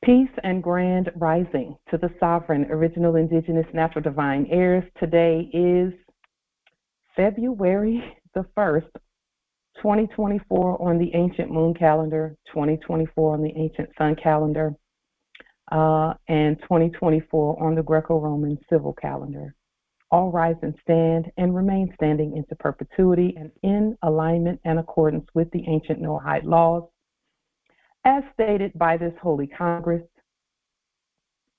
Peace and grand rising to the sovereign, original, indigenous, natural, divine heirs. Today is February the 1st, 2024 on the ancient moon calendar, 2024 on the ancient sun calendar, and 2024 on the Greco-Roman civil calendar. All rise and stand and remain standing into perpetuity and in alignment and accordance with the ancient Noahide laws, as stated by this Holy Congress.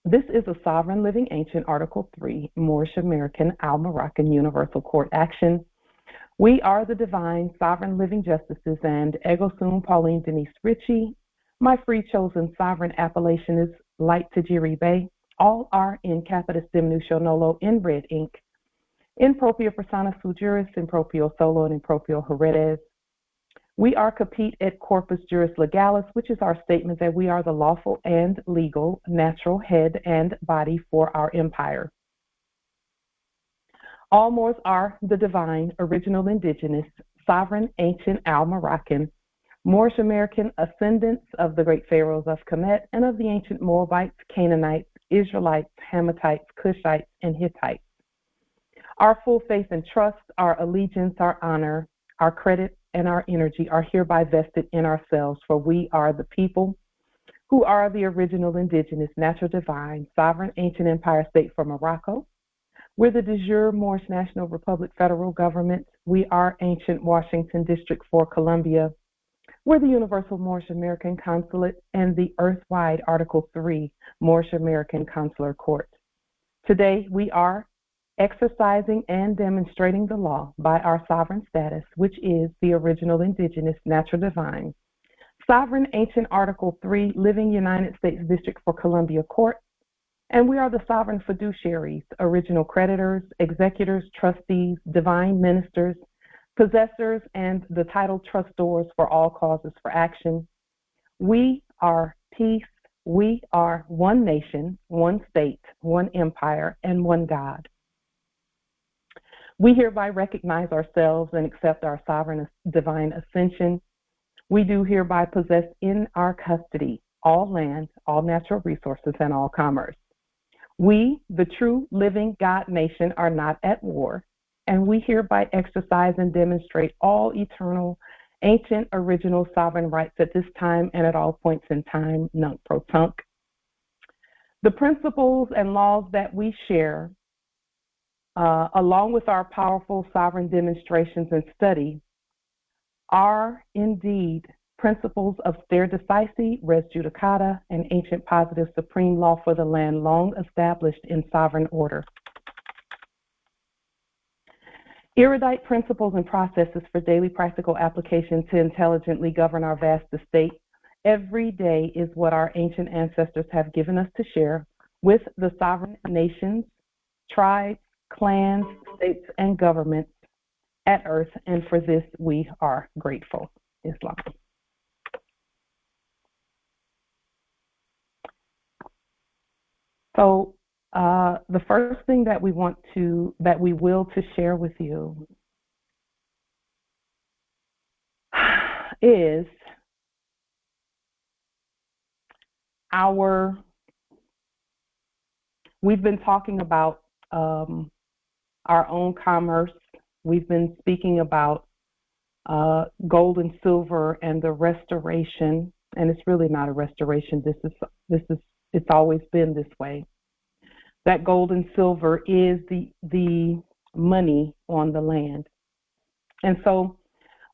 This is a sovereign living ancient Article 3 Moorish American Al-Moroccan Universal Court action. We are the divine sovereign living justices, and Ego Sum Pauline Denise Ritchie. My free chosen sovereign appellation is Light Tajiri Bay. All are in capitis diminution nolo in red ink. In proprio persona sui juris, in proprio solo, and in proprio heredes. We are capite et corpus juris legalis, which is our statement that we are the lawful and legal natural head and body for our empire. All Moors are the divine, original, indigenous, sovereign, ancient, Al-Moroccan, Moorish American ascendants of the great pharaohs of Kemet and of the ancient Moabites, Canaanites, Israelites, Hamathites, Cushites, and Hittites. Our full faith and trust, our allegiance, our honor, our credit, and our energy are hereby vested in ourselves, for we are the people who are the original, indigenous, natural, divine, sovereign, ancient empire state for Morocco. We're the de jure Moorish National Republic federal government. We are ancient Washington District for Columbia. We're the Universal Moorish American Consulate and the Earthwide Article 3 Moorish American Consular Court. Today, we are exercising and demonstrating the law by our sovereign status, which is the original, indigenous, natural, divine, sovereign, ancient Article 3 Living United States District for Columbia Court. And we are the sovereign fiduciaries, original creditors, executors, trustees, divine ministers, possessors, and the title trustors for all causes for action. We are peace. We are one nation, one state, one empire, and one God. We hereby recognize ourselves and accept our sovereign divine ascension. We do hereby possess in our custody all land, all natural resources, and all commerce. We, the true living God nation, are not at war, and we hereby exercise and demonstrate all eternal, ancient, original sovereign rights at this time and at all points in time, nunc pro tunc. The principles and laws that we share, along with our powerful sovereign demonstrations and study, are indeed principles of stare decisis, res judicata, and ancient positive supreme law for the land long established in sovereign order. Erudite principles and processes for daily practical application to intelligently govern our vast estate every day is what our ancient ancestors have given us to share with the sovereign nations, tribes, clans, states, and governments at Earth, and for this we are grateful. Islam. So the first thing that we will share with you is we've been talking about our own commerce. We've been speaking about gold and silver and the restoration, and it's really not a restoration. It's always been this way. That gold and silver is the money on the land. And so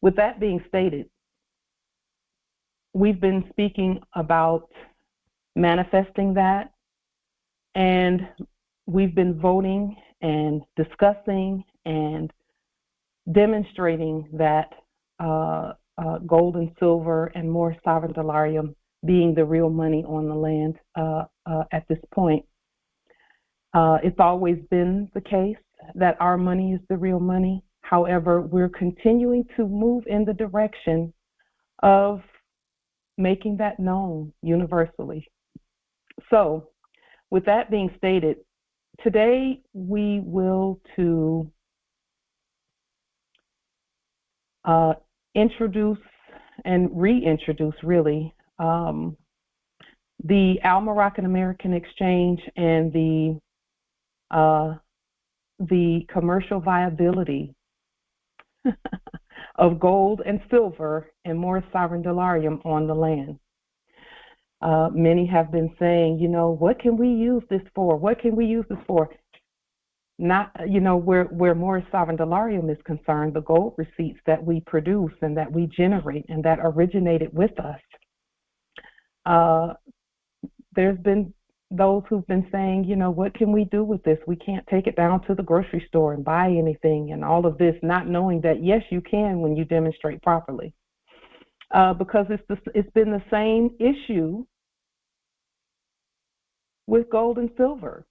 with that being stated, we've been speaking about manifesting that, and we've been voting and discussing and demonstrating that gold and silver and more sovereign dollarium being the real money on the land at this point. It's always been the case that our money is the real money. However, we're continuing to move in the direction of making that known universally. So, with that being stated, today we will introduce and reintroduce really The Al Moroccan American Exchange and the commercial viability of gold and silver and more sovereign dollarium on the land. Many have been saying, what can we use this for? What can we use this for? Not, where more sovereign dollarium is concerned, the gold receipts that we produce and that we generate and that originated with us. There's been those who've been saying, what can we do with this? We can't take it down to the grocery store and buy anything and all of this, not knowing that, yes, you can when you demonstrate properly. Because it's been the same issue with gold and silver.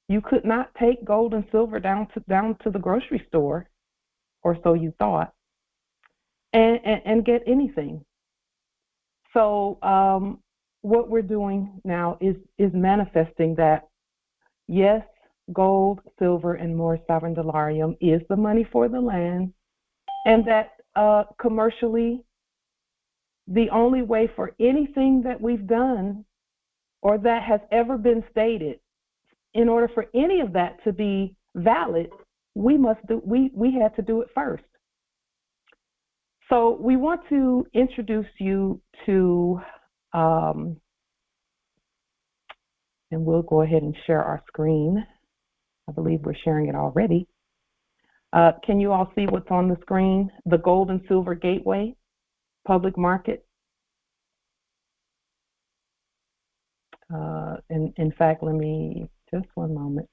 You could not take gold and silver down to the grocery store, or so you thought, and get anything. So what we're doing now is manifesting that, yes, gold, silver, and more sovereign dollarium is the money for the land, and that commercially, the only way for anything that we've done or that has ever been stated, in order for any of that to be valid, we had to do it first. So we want to introduce you to, and we'll go ahead and share our screen. I believe we're sharing it already. Can you all see what's on the screen? The Gold and Silver Gateway, public market. In fact, let me, just one moment.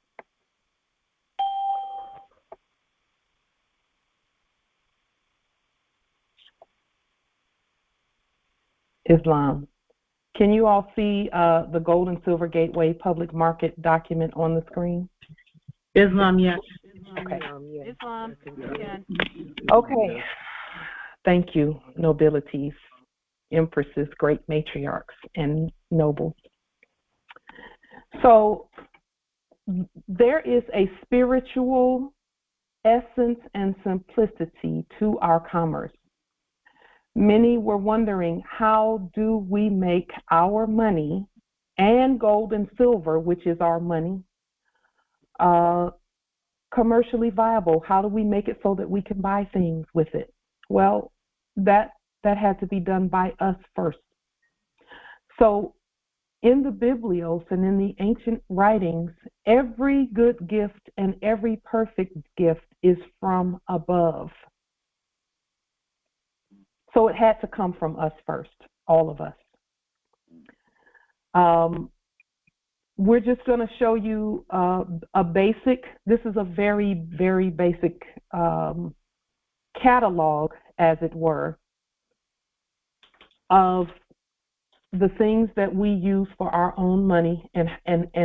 Islam. Can you all see the Gold and Silver Gateway public market document on the screen? Islam, yes. Okay. Islam, again. Okay. Thank you, nobilities, empresses, great matriarchs, and nobles. So there is a spiritual essence and simplicity to our commerce. Many were wondering, how do we make our money and gold and silver, which is our money, commercially viable? How do we make it so that we can buy things with it? Well, that had to be done by us first. So in the Biblios and in the ancient writings, every good gift and every perfect gift is from above. So it had to come from us first, all of us. We're just going to show you a basic, this is a very, very basic catalog, as it were, of the things that we use for our own money and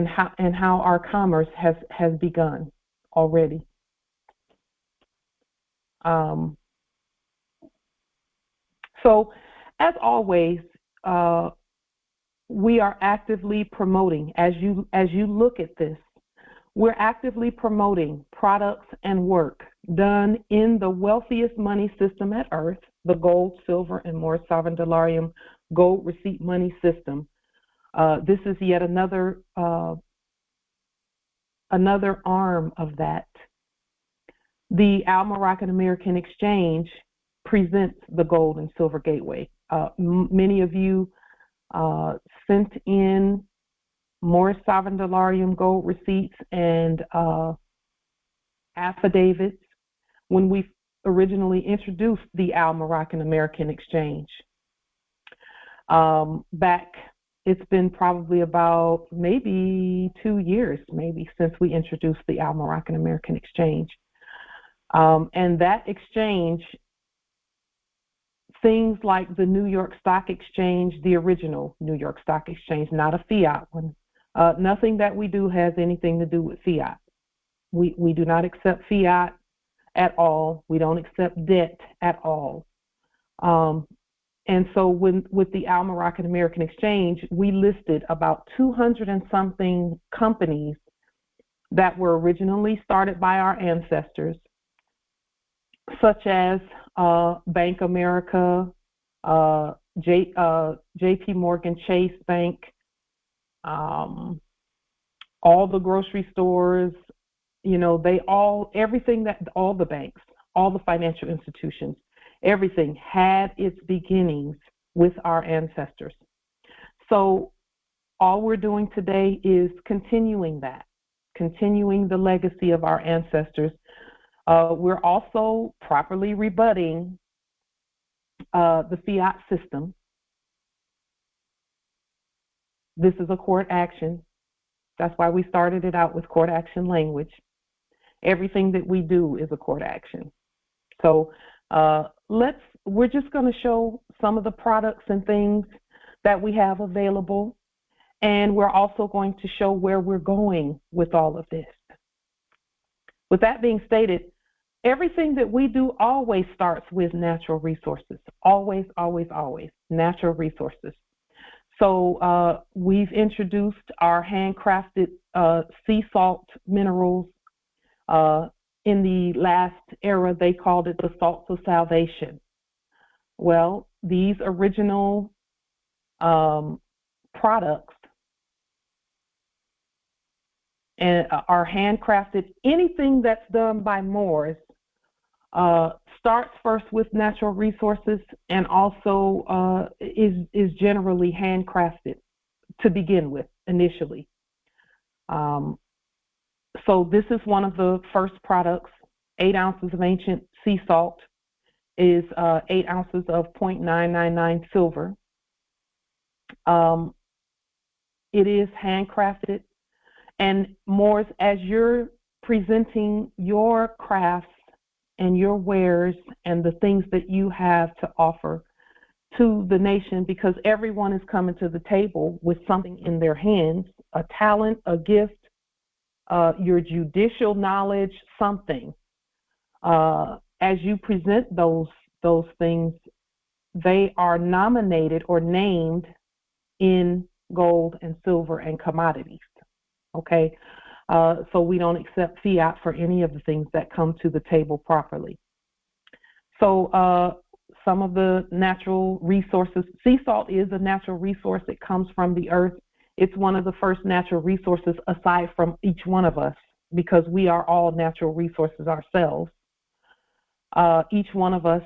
how our commerce has begun already. So, as always, we are actively promoting, as you look at this, we're actively promoting products and work done in the wealthiest money system at earth, the gold, silver, and more sovereign dollarium gold receipt money system. This is yet another arm of that. The Al Moroccan American Exchange presents the Gold and Silver Gateway. Many of you sent in more sovereign dollarium gold receipts and affidavits when we originally introduced the Al Moroccan American Exchange. Back, it's been probably about maybe 2 years, since we introduced the Al Moroccan American Exchange. And that exchange, things like the New York Stock Exchange, the original New York Stock Exchange, not a fiat one. Nothing that we do has anything to do with fiat. We do not accept fiat at all. We don't accept debt at all. And so with the Al Moroccan American Exchange, we listed about 200 and something companies that were originally started by our ancestors, such as Bank America, J.P. Morgan Chase Bank, all the grocery stores, everything that all the banks, all the financial institutions, everything had its beginnings with our ancestors. So all we're doing today is continuing the legacy of our ancestors. We're also properly rebutting the fiat system. This is a court action. That's why we started it out with court action language. Everything that we do is a court action. So we're just going to show some of the products and things that we have available. And we're also going to show where we're going with all of this. With that being stated, everything that we do always starts with natural resources. Always, always, always. Natural resources. So we've introduced our handcrafted sea salt minerals. In the last era, they called it the salts of salvation. Well, these original products and are handcrafted. Anything that's done by Moors starts first with natural resources and also is generally handcrafted to begin with initially. So this is one of the first products. 8 ounces of ancient sea salt is 8 ounces of 0.999 silver. It is handcrafted. And Moors, as you're presenting your crafts and your wares and the things that you have to offer to the nation, because everyone is coming to the table with something in their hands, a talent, a gift, your judicial knowledge, something. As you present those things, they are nominated or named in gold and silver and commodities. Okay, so we don't accept fiat for any of the things that come to the table properly. So some of the natural resources, sea salt is a natural resource. It comes from the earth. It's one of the first natural resources aside from each one of us, because we are all natural resources ourselves. Each one of us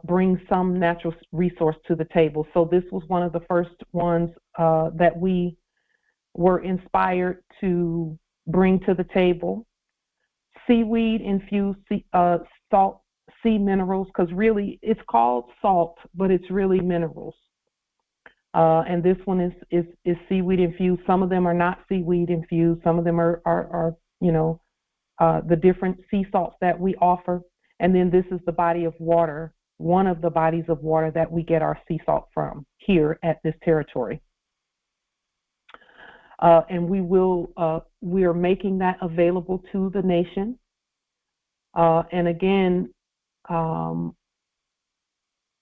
brings some natural resource to the table. So this was one of the first ones that we were inspired to bring to the table. Seaweed infused salt sea minerals, because really it's called salt, but it's really minerals. And this one is seaweed infused. Some of them are not seaweed infused. Some of them are the different sea salts that we offer. And then this is the body of water, one of the bodies of water that we get our sea salt from here at this territory. And we are making that available to the nation. And again,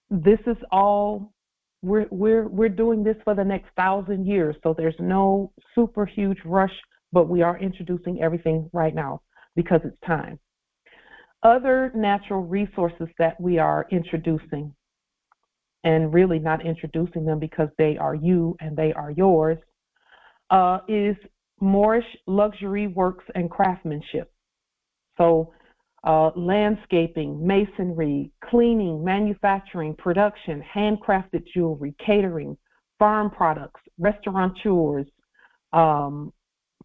this is all, we're doing this for the next 1,000 years. So there's no super huge rush, but we are introducing everything right now because it's time. Other natural resources that we are introducing, and really not introducing them because they are you and they are yours, is Moorish luxury works and craftsmanship. So landscaping, masonry, cleaning, manufacturing, production, handcrafted jewelry, catering, farm products, restaurateurs,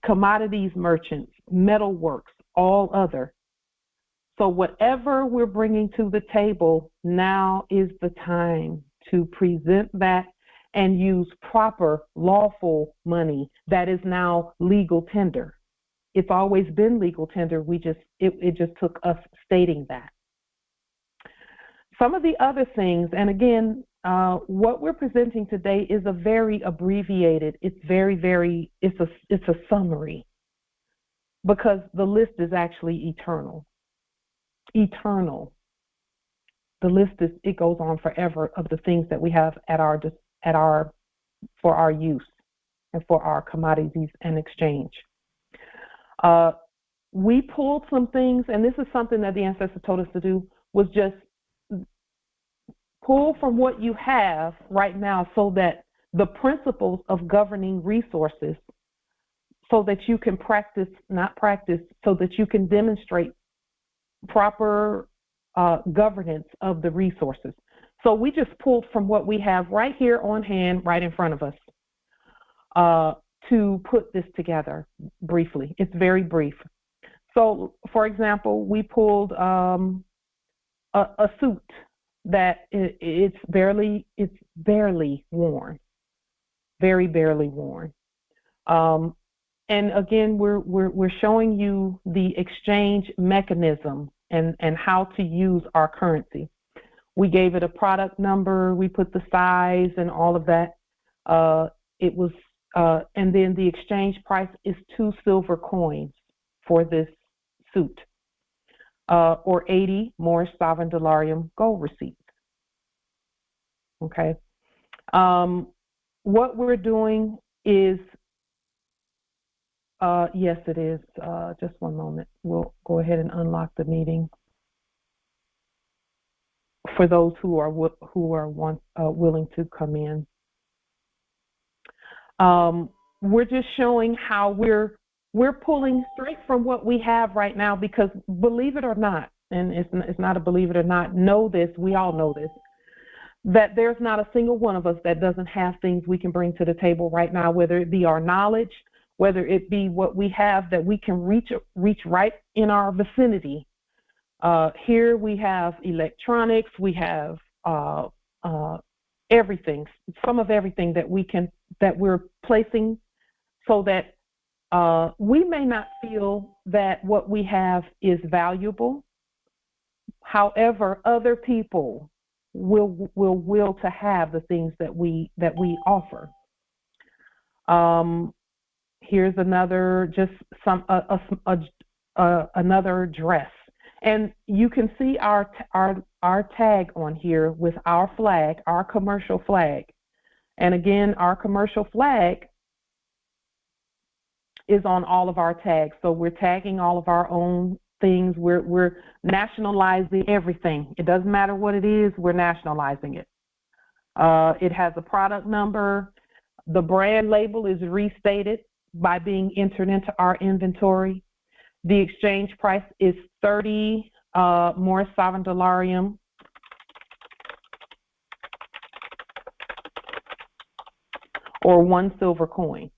commodities merchants, metalworks, all other. So whatever we're bringing to the table, now is the time to present that and use proper lawful money that is now legal tender. It's always been legal tender. It just took us stating that. Some of the other things, and again, what we're presenting today is a very abbreviated. It's it's a summary, because the list is actually eternal. Eternal. The list it goes on forever of the things that we have for our use and for our commodities and exchange. We pulled some things, and this is something that the ancestor told us to do, was just pull from what you have right now so that the principles of governing resources, so that you can so that you can demonstrate proper governance of the resources. So we just pulled from what we have right here on hand, right in front of us, to put this together briefly. It's very brief. So, for example, we pulled a suit that it's barely worn, very barely worn. And again, we're showing you the exchange mechanism and how to use our currency. We gave it a product number, we put the size and all of that. And then the exchange price is 2 silver coins for this suit, or 80 more sovereign delarium gold receipts. Okay. What we're doing is, yes, it is. Just one moment. We'll go ahead and unlock the meeting for those who are willing to come in. We're just showing how we're pulling straight from what we have right now, because believe it or not, and it's not a believe it or not, know this, we all know this, that there's not a single one of us that doesn't have things we can bring to the table right now, whether it be our knowledge, whether it be what we have that we can reach right in our vicinity. Here we have electronics, we have everything, some of everything that we're placing, so that we may not feel that what we have is valuable. However, other people will to have the things that we offer. Here's another, just another dress, and you can see our tag on here with our flag, our commercial flag. And again, our commercial flag is on all of our tags. So we're tagging all of our own things. We're nationalizing everything. It doesn't matter what it is, we're nationalizing it. It has a product number. The brand label is restated by being entered into our inventory. The exchange price is 30 more sovereign delarium. Or 1 silver coin.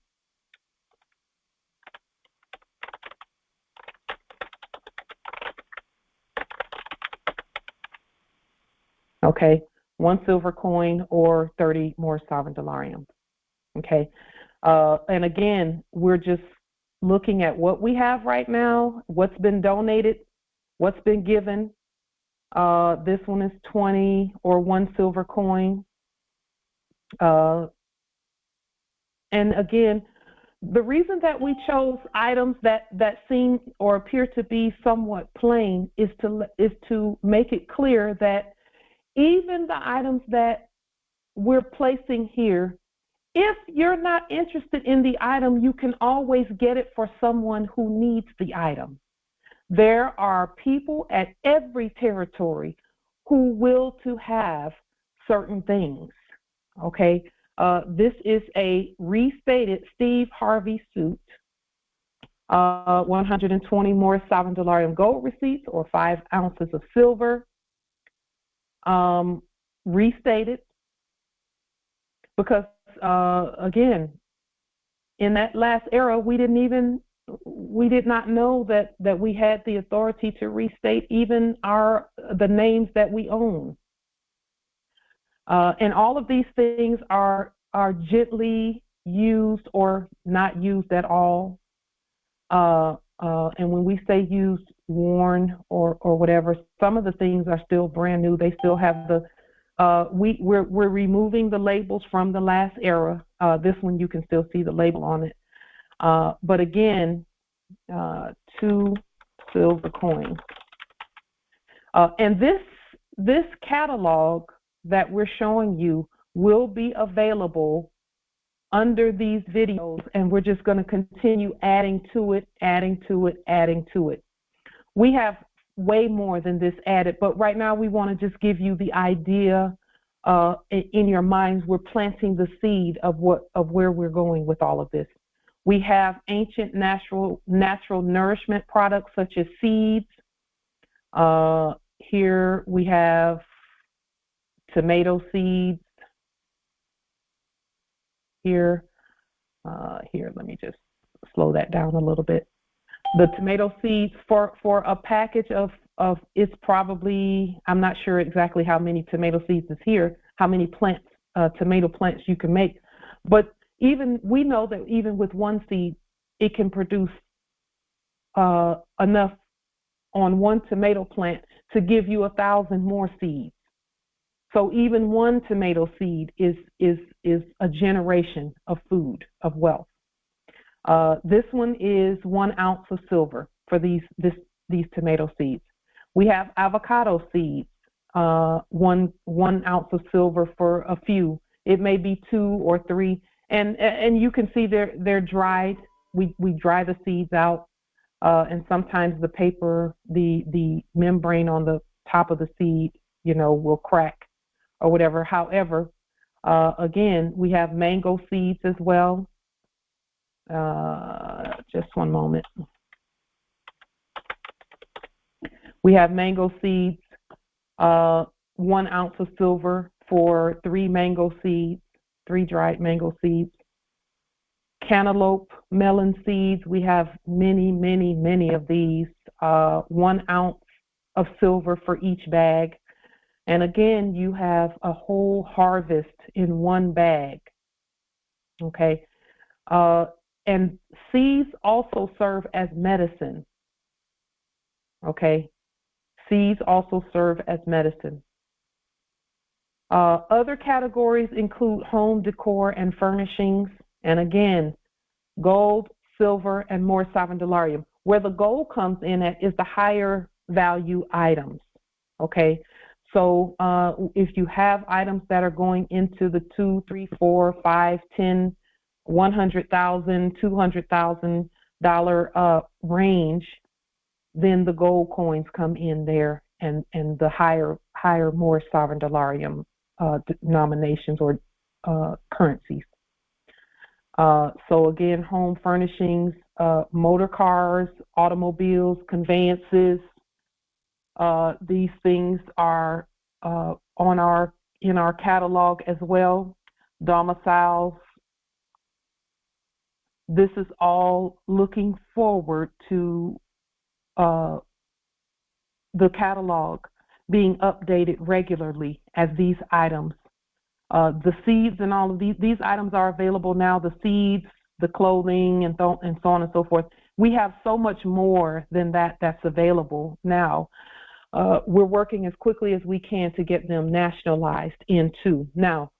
Okay, 1 silver coin or 30 more sovereign delarium. Okay, and again, we're just looking at what we have right now, what's been donated, what's been given. This one is 20 or 1 silver coin. And again, the reason that we chose items that seem or appear to be somewhat plain is to make it clear that even the items that we're placing here, if you're not interested in the item, you can always get it for someone who needs the item. There are people at every territory who will to have certain things, okay? This is a restated Steve Harvey suit, 120 more sovereign delarium gold receipts or 5 ounces of silver, restated, because again, in that last era, we did not know that we had the authority to restate even the names that we own. And all of these things are gently used or not used at all. And when we say used, worn, or whatever, some of the things are still brand new. They still have the we're removing the labels from the last era. This one you can still see the label on it. But again, 2 silver coins. And this catalog that we're showing you will be available under these videos, and we're just going to continue adding to it, adding to it, adding to it. We have way more than this added, but right now we want to just give you the idea in your minds, we're planting the seed of where we're going with all of this. We have ancient natural nourishment products such as seeds. Here we have tomato seeds. Here, let me just slow that down a little bit. The tomato seeds for a package of it's probably, I'm not sure exactly how many tomato seeds is here, how many plants, tomato plants you can make, but we know that even with one seed, it can produce enough on one tomato plant to give you 1,000 more seeds. So even one tomato seed is a generation of food, of wealth. This one is 1 ounce of silver for these tomato seeds. We have avocado seeds, 1 ounce of silver for a few. It may be 2 or 3, and you can see they're dried. We dry the seeds out, and sometimes the paper, the membrane on the top of the seed, will crack or whatever. However, again, we have mango seeds as well. Just one moment. We have mango seeds, 1 ounce of silver for 3 mango seeds, 3 dried mango seeds. Cantaloupe, melon seeds, we have many of these, 1 ounce of silver for each bag. And again, you have a whole harvest in one bag, okay? And seeds also serve as medicine, okay? Seeds also serve as medicine. Other categories include home decor and furnishings, and again, gold, silver, and more $7. Where the gold comes in at is the higher value items, okay? So if you have items that are going into the $2, $3, $4, $5, $10, $100,000, $200,000 range, then the gold coins come in there, and the higher more sovereign dolarium denominations or currencies. So again, home furnishings, motor cars, automobiles, conveyances. These things are in our catalog as well. Domiciles. This is all looking forward to the catalog being updated regularly as these items, the seeds and all of these items are available now. The seeds, the clothing, and so on and so forth. We have so much more than that's available now. We're working as quickly as we can to get them nationalized into. Now,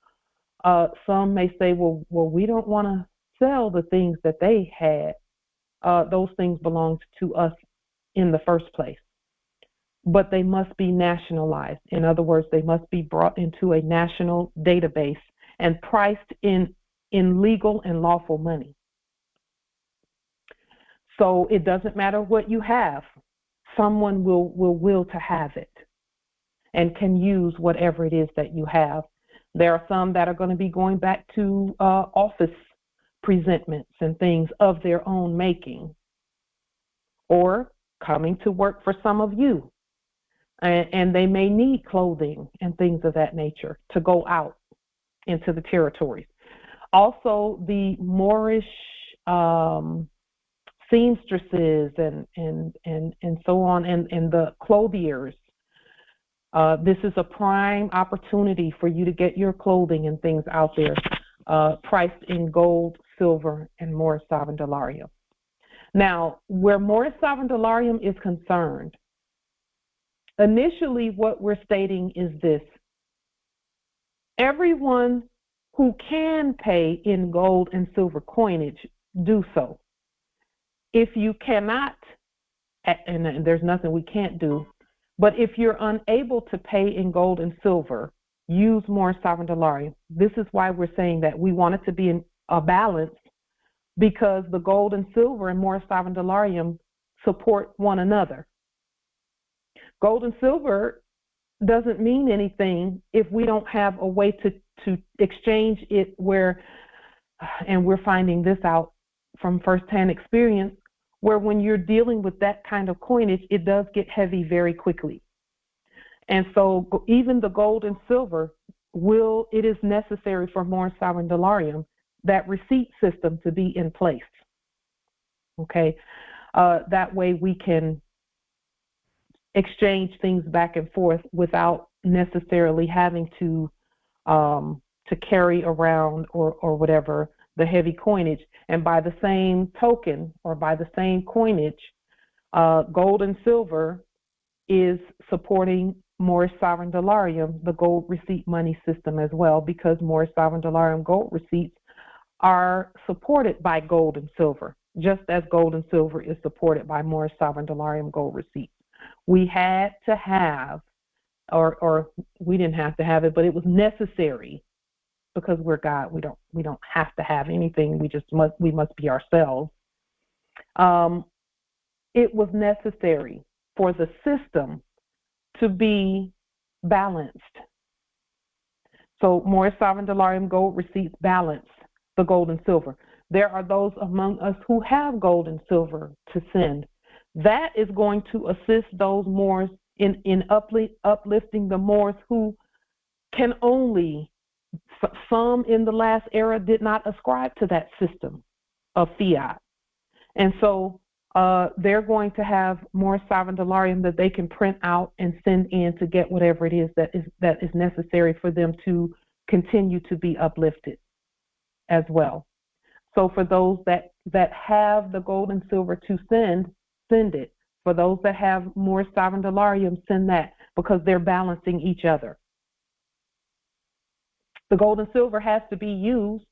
some may say, well, we don't want to sell the things that they had. Those things belonged to us in the first place. But they must be nationalized. In other words, they must be brought into a national database and priced in legal and lawful money. So it doesn't matter what you have. Someone will to have it and can use whatever it is that you have. There are some that are going to be going back to office presentments and things of their own making, or coming to work for some of you. And they may need clothing and things of that nature to go out into the territories. Also, the Moorish seamstresses and so on, and the clothiers. This is a prime opportunity for you to get your clothing and things out there, priced in gold, silver, and more sovereign dolarium. Now, where more sovereign dolarium is concerned, initially what we're stating is this: everyone who can pay in gold and silver coinage, do so. If you cannot, and there's nothing we can't do, but if you're unable to pay in gold and silver, use more sovereign dolarium. This is why we're saying that we want it to be in a balance, because the gold and silver and more sovereign dolarium support one another. Gold and silver doesn't mean anything if we don't have a way to exchange it where, and we're finding this out from firsthand experience, where when you're dealing with that kind of coinage, it does get heavy very quickly. And so even the gold and silver it is necessary for Morris Sovereign Dollarium, that receipt system to be in place. Okay, that way we can exchange things back and forth without necessarily having to carry around or whatever the heavy coinage. And by the same token or by the same coinage, gold and silver is supporting Morris Sovereign Dollarium, the gold receipt money system as well, because Morris Sovereign Dollarium gold receipts are supported by gold and silver, just as gold and silver is supported by Morris Sovereign Dollarium gold receipts. We had to have, or we didn't have to have it, but it was necessary, because we're God. We don't have to have anything. We must be ourselves. It was necessary for the system to be balanced. So Morris Sovereign Dollarium gold receipts balance the gold and silver. There are those among us who have gold and silver to send. That is going to assist those Moors in uplifting the Moors who can only, some in the last era did not ascribe to that system of fiat. And so they're going to have more Sovereign Dollarium that they can print out and send in to get whatever it is that is necessary for them to continue to be uplifted as well. So for those that have the gold and silver to send it. For those that have more Sovereign Dollarium, send that, because they're balancing each other. The gold and silver has to be used.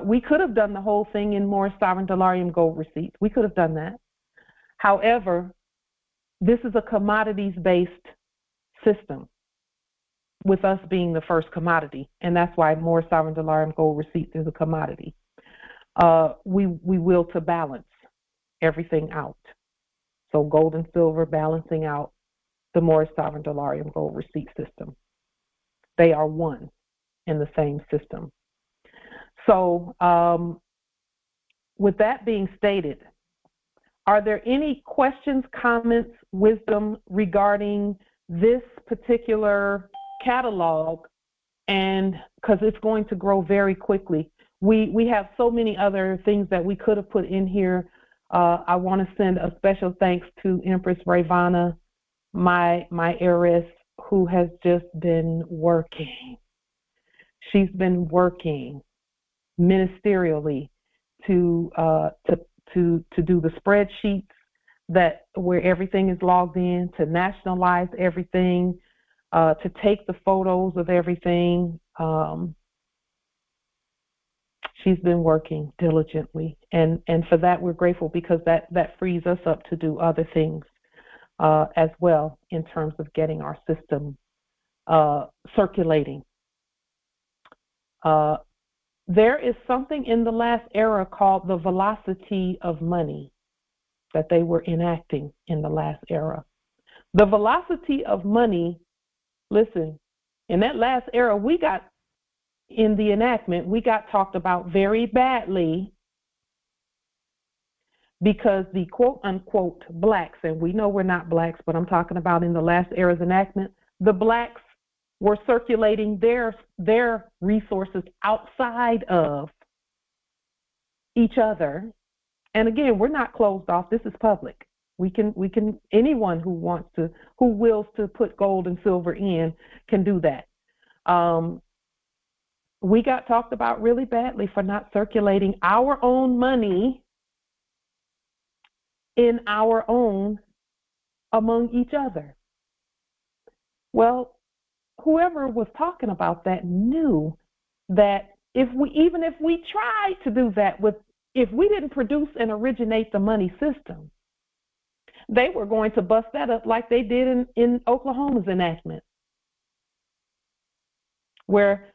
We could have done the whole thing in more Sovereign Dollarium gold receipts. We could have done that. However, this is a commodities-based system, with us being the first commodity, and that's why more Sovereign Dollarium gold receipts is a commodity. We will to balance everything out. So gold and silver balancing out the Morris Sovereign Dollarium gold receipt system. They are one in the same system. So with that being stated, are there any questions, comments, wisdom regarding this particular catalog? And because it's going to grow very quickly. We have so many other things that we could have put in here. I want to send a special thanks to Empress Ravana, my heiress, who has just been working. She's been working ministerially to do the spreadsheets where everything is logged in, to nationalize everything, to take the photos of everything. She's been working diligently, and for that we're grateful, because that frees us up to do other things as well in terms of getting our system circulating. There is something in the last era called the velocity of money that they were enacting in the last era. The velocity of money, listen, in that last era, in the enactment, we got talked about very badly, because the quote-unquote blacks, and we know we're not blacks, but I'm talking about in the last era's enactment, the blacks were circulating their resources outside of each other. And again, we're not closed off. This is public. We can anyone who wills to put gold and silver in can do that. We got talked about really badly for not circulating our own money in our own among each other. Well, whoever was talking about that knew that even if we tried to do that, if we didn't produce and originate the money system, they were going to bust that up like they did in Oklahoma's enactment, where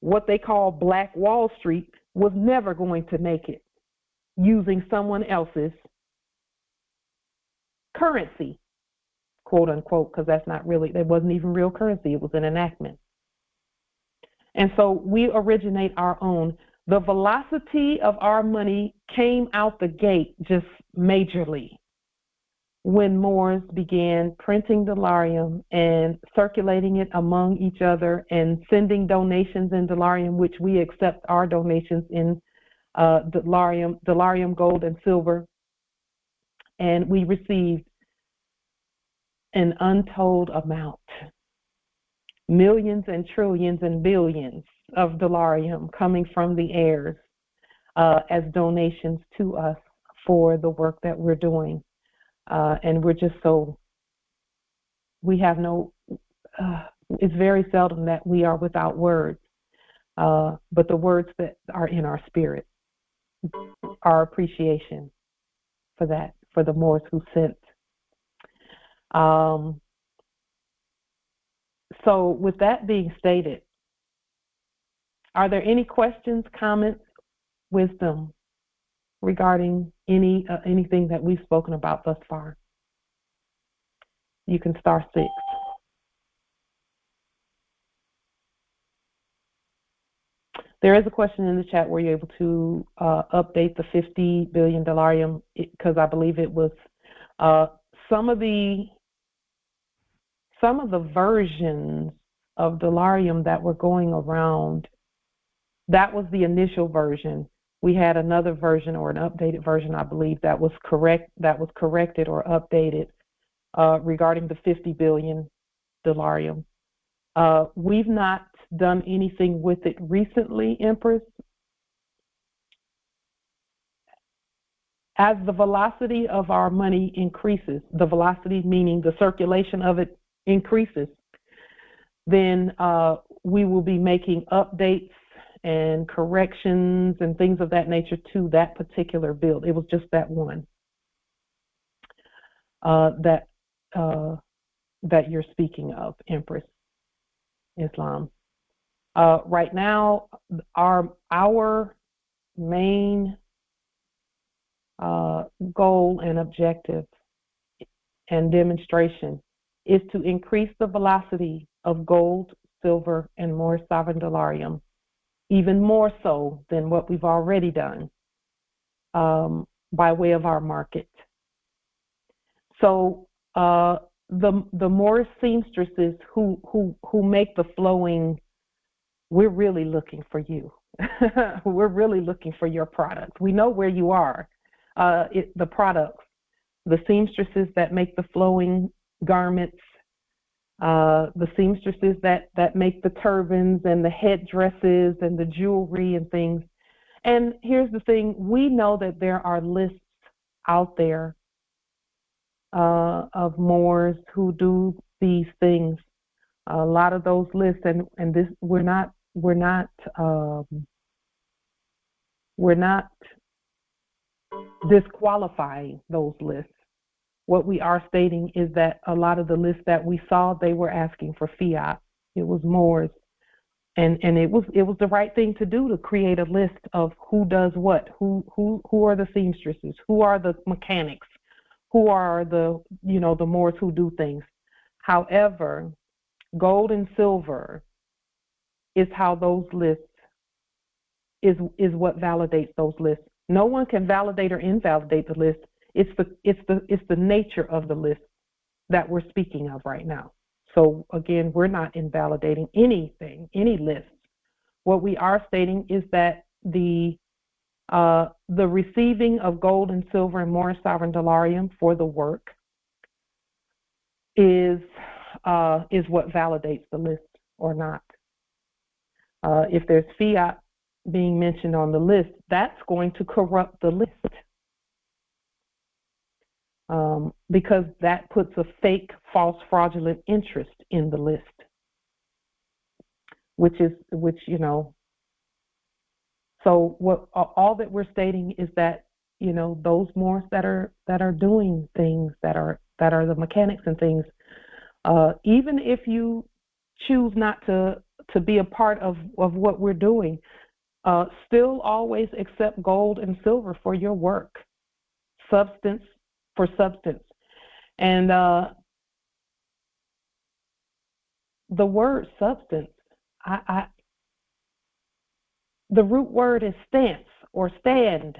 what they call Black Wall Street was never going to make it using someone else's currency. quote unquote, because that wasn't even real currency. It was an enactment. And so we originate our own. The velocity of our money came out the gate just majorly when Moors began printing dolarium and circulating it among each other and sending donations in dolarium, which we accept our donations in dolarium, gold, and silver. And we received an untold amount, millions and trillions and billions of dolarium coming from the heirs as donations to us for the work that we're doing. And we're just we have it's very seldom that we are without words, but the words that are in our spirit, our appreciation for that, for the Moors who sent. So with that being stated, are there any questions, comments, wisdom regarding anything that we've spoken about thus far? You can star 6. There is a question in the chat. Were you able to update the $50 billion dolarium? Because I believe it was some of the versions of dolarium that were going around. That was the initial version. We had another version, or an updated version, I believe, that was corrected or updated regarding the $50 billion dolarium. We've not done anything with it recently, Empress. As the velocity of our money increases, the velocity meaning the circulation of it increases, then we will be making updates and corrections and things of that nature to that particular bill. It was just that one that you're speaking of, Empress Islam. Right now, our main goal and objective and demonstration is to increase the velocity of gold, silver, and Moorish sovereign dolarium, even more so than what we've already done by way of our market. So the Moorish seamstresses who make the flowing, we're really looking for you. We're really looking for your product. We know where you are. The products, the seamstresses that make the flowing garments, the seamstresses that make the turbans and the headdresses and the jewelry and things. And here's the thing, we know that there are lists out there of Moors who do these things. A lot of those lists, and this we're not disqualifying those lists. What we are stating is that a lot of the lists that we saw, they were asking for fiat. It was Moors, and it was the right thing to do, to create a list of who does what, who are the seamstresses, who are the mechanics, who are the the Moors who do things. However, gold and silver is how those lists is what validates those lists. No one can validate or invalidate the list. It's the nature of the list that we're speaking of right now. So again, we're not invalidating anything, any lists. What we are stating is that the receiving of gold and silver and Moorish sovereign dolarium for the work is what validates the list or not. If there's fiat being mentioned on the list, that's going to corrupt the list. Because that puts a fake, false, fraudulent interest in the list, which So what all that we're stating is that those Moors that are doing things that are the mechanics and things, even if you choose not to be a part of what we're doing, still always accept gold and silver for your work, substance for substance. And the word substance, the root word is stance or stand.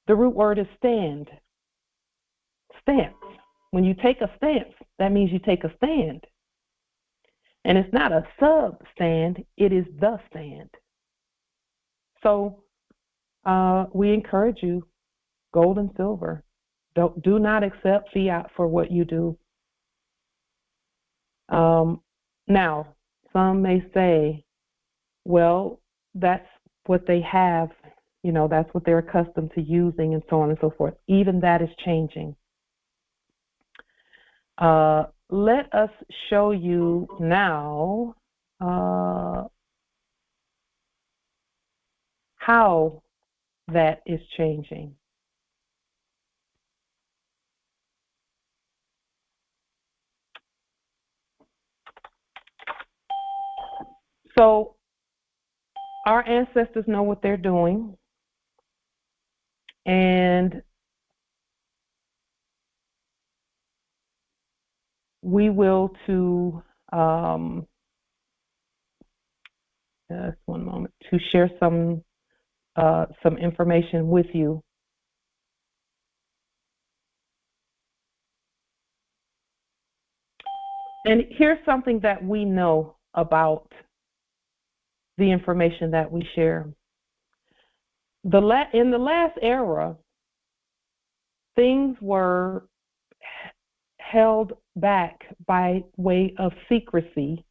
The root word is stand. Stance. When you take a stance, that means you take a stand. And it's not a sub-stand, it is the stand. So we encourage you, gold and silver. Do not accept fiat for what you do. Now, some may say, well, that's what they have, that's what they're accustomed to using and so on and so forth. Even that is changing. Let us show you now how that is changing. So our ancestors know what they're doing, and we will just one moment, to share some information with you. And here's something that we know about the information that we share. In the last era, things were held back by way of secrecy.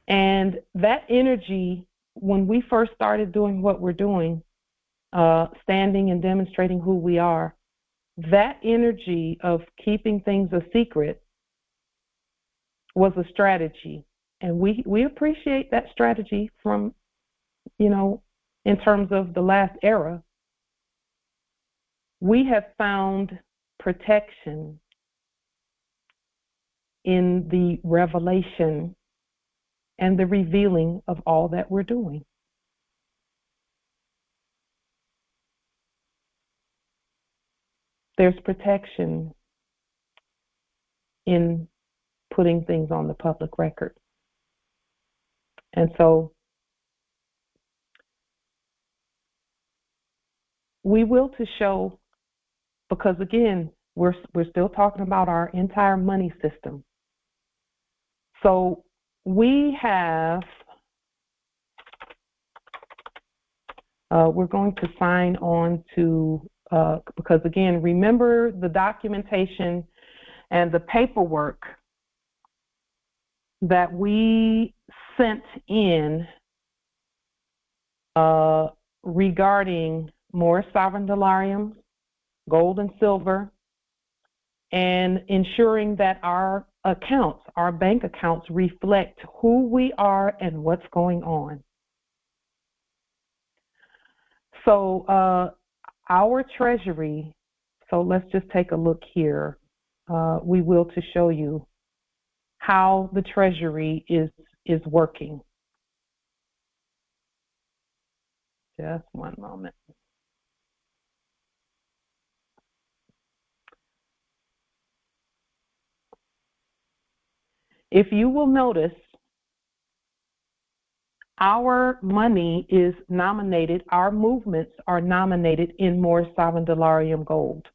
And that energy, when we first started doing what we're doing, standing and demonstrating who we are, that energy of keeping things a secret was a strategy. And we appreciate that strategy from, in terms of the last era. We have found protection in the revelation and the revealing of all that we're doing. There's protection in putting things on the public record. And so we will to show, because again, we're still talking about our entire money system. So we have, we're going to sign on to, because again, remember the documentation and the paperwork that we sent in regarding more sovereign dollarium, gold and silver, and ensuring that our accounts, our bank accounts, reflect who we are and what's going on. So our Treasury, so let's just take a look here. We will to show you how the Treasury is working. Just one moment. If you will notice, our money is nominated, our movements are nominated in more sovereign dollarium gold.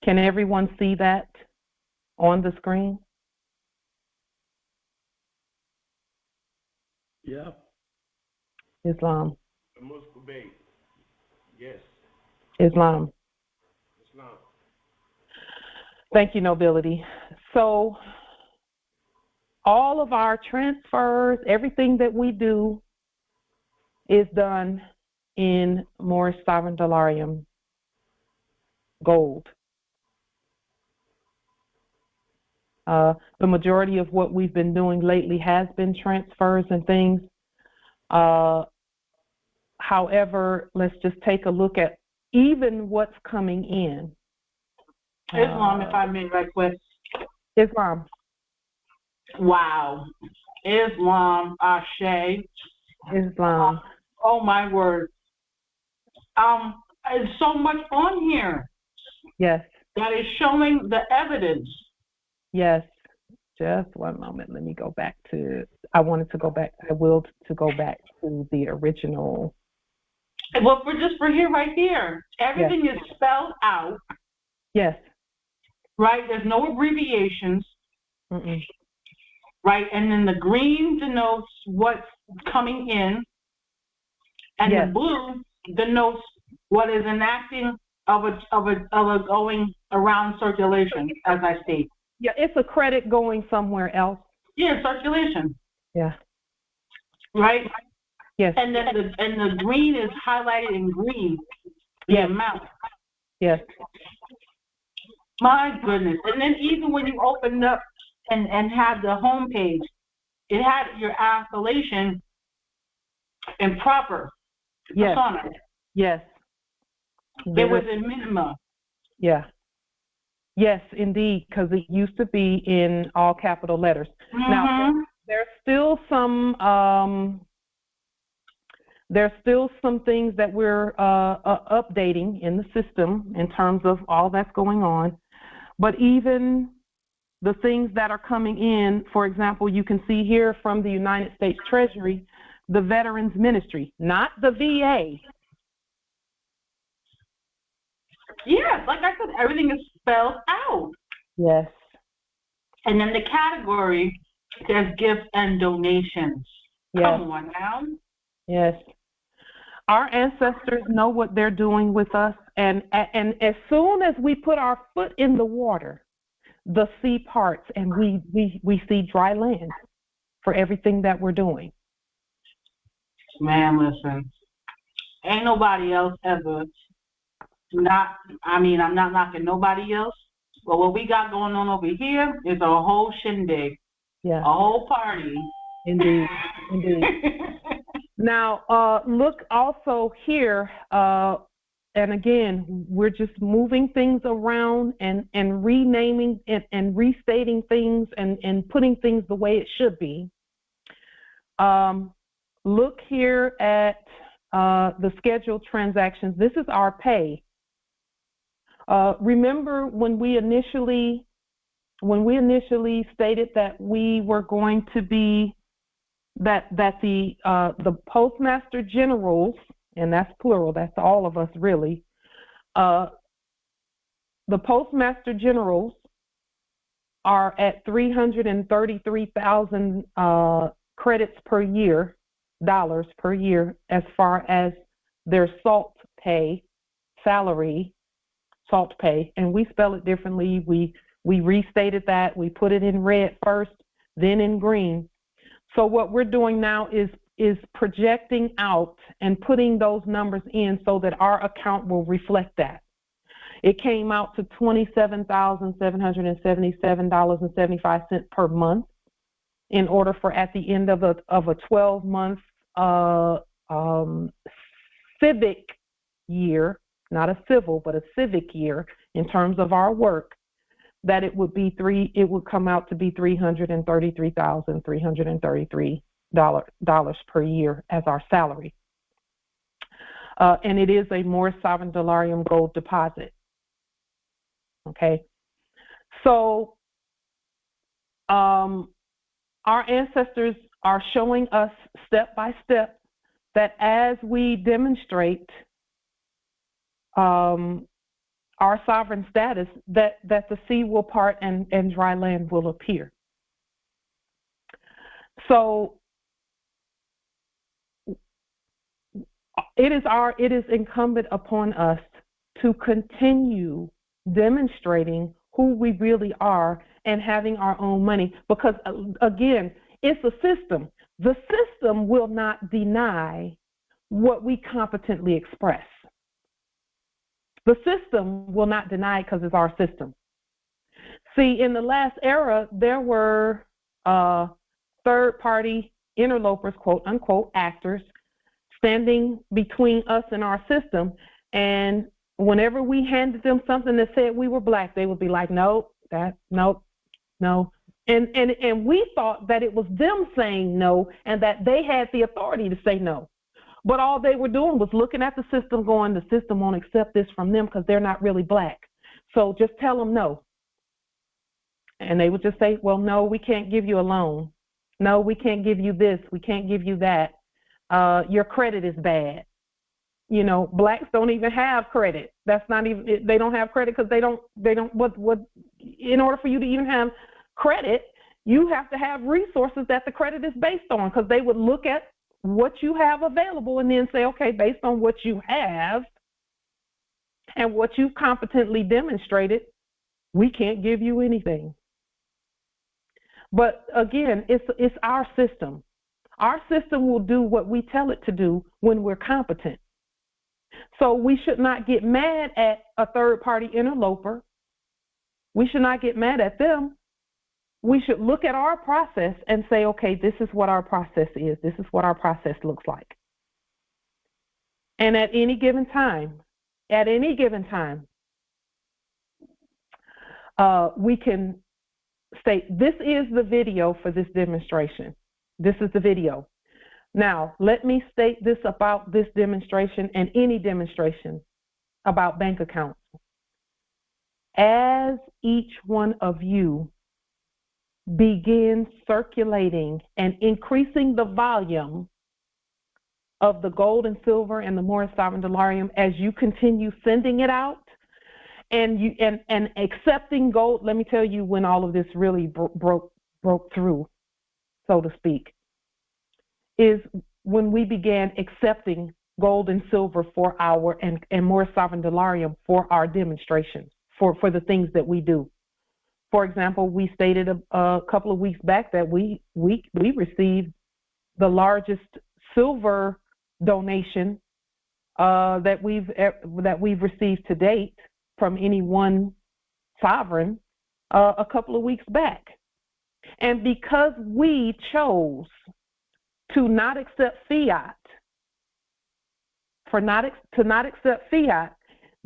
Can everyone see that on the screen? Yeah. Islam. Yes. Islam. Islam. Thank you, Nobility. So all of our transfers, everything that we do is done in more sovereign dollarium gold. The majority of what we've been doing lately has been transfers and things. However, let's just take a look at even what's coming in. Islam, if I may request. Islam. Wow. Islam, Ashe. Islam. Oh my word. There's so much on here Yes. that is showing the evidence. Yes. Just one moment. Let me go back to. I wanted to go back. I will to go back to the original. Well, we're here right here. Everything is spelled out. Yes. Right. There's no abbreviations. Mm-mm. Right, and then the green denotes what's coming in, and the blue denotes what is enacting of a going around circulation, as I state. Yeah, it's a credit going somewhere else. Yeah, circulation. Yeah. Right. Yes. And then the green is highlighted in green. The amount. Yes. My goodness! And then even when you open up and have the home page, it had your affiliation in proper persona. Yes. There was a minimum. Yeah. Yes, indeed, because it used to be in all capital letters. Mm-hmm. Now, there's still some things that we're updating in the system in terms of all that's going on. But even the things that are coming in, for example, you can see here from the United States Treasury, the Veterans Ministry, not the VA. Yes, like I said, everything is spelled out. Yes. And then the category says gifts and donations. Yes. Come on now. Yes. Our ancestors know what they're doing with us, and as soon as we put our foot in the water, the sea parts, and we see dry land for everything that we're doing. Man, listen, ain't nobody else ever. I'm not knocking nobody else, but what we got going on over here is a whole shindig. Yeah. A whole party. Indeed. Indeed. Now, look also here, and again, we're just moving things around and renaming and restating things and putting things the way it should be. Look here at the scheduled transactions. This is our pay. Remember when we initially stated that we were going to be that the postmaster generals, and that's plural, that's all of us really, the postmaster generals are at 333,000 credits per year, dollars per year, as far as their salt pay, salary, salt pay, and we spell it differently. We restated that. We put it in red first, then in green. So what we're doing now is projecting out and putting those numbers in so that our account will reflect that. It came out to $27,777.75 per month in order for at the end of a 12-month civic year, not a civil, but a civic year in terms of our work, that it would come out to be $333,333 per year as our salary. And it is a Moorish Sovereign Dolarium gold deposit. Okay. So our ancestors are showing us step by step that as we demonstrate our sovereign status, that the sea will part and dry land will appear. So it is incumbent upon us to continue demonstrating who we really are and having our own money, because again, it's a system. The system will not deny what we competently express. The system will not deny it because it's our system. See, in the last era, there were third-party interlopers, quote unquote, actors, standing between us and our system. And whenever we handed them something that said we were black, they would be like, no. And we thought that it was them saying no and that they had the authority to say no. But all they were doing was looking at the system going, the system won't accept this from them because they're not really black. So just tell them no. And they would just say, well, no, we can't give you a loan. No, we can't give you this. We can't give you that. Your credit is bad. You know, blacks don't even have credit. That's not even, they don't have credit because they don't, in order for you to even have credit, you have to have resources that the credit is based on, because they would look at what you have available and then say, okay, based on what you have and what you've competently demonstrated, we can't give you anything. But again, it's our system. Our system will do what we tell it to do when we're competent. So we should not get mad at a third-party interloper. We should not get mad at them. We should look at our process and say, okay, this is what our process is. This is what our process looks like. And at any given time, we can state, this is the video for this demonstration. This is the video. Now, let me state this about this demonstration and any demonstration about bank accounts. As each one of you begins circulating and increasing the volume of the gold and silver and the Moorish sovereign dollarium, as you continue sending it out and accepting gold, let me tell you when all of this really broke through, so to speak, is when we began accepting gold and silver for our and Moorish sovereign dollarium for our demonstrations, for the things that we do. For example, we stated a couple of weeks back that we received the largest silver donation that we've received to date from any one sovereign a couple of weeks back. And because we chose to not accept fiat, to not accept fiat,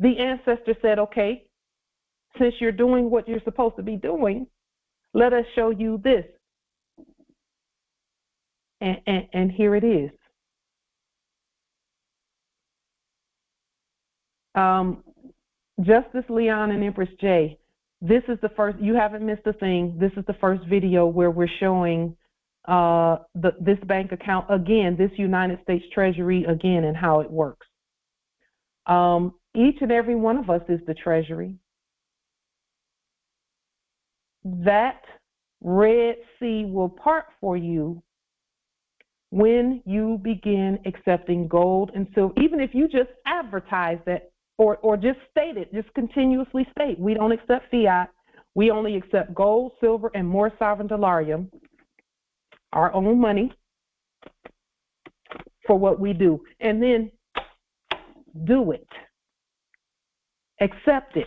the ancestor said, okay, since you're doing what you're supposed to be doing, let us show you this. And here it is. Justice Leon and Empress J, this is the first, you haven't missed a thing. This is the first video where we're showing this bank account again, this United States Treasury again, and how it works. Each and every one of us is the Treasury. That Red Sea will part for you when you begin accepting gold and silver. Even if you just advertise that or just state it, just continuously state, we don't accept fiat, we only accept gold, silver, and Moorish sovereign dollarium, our own money, for what we do. And then do it. Accept it.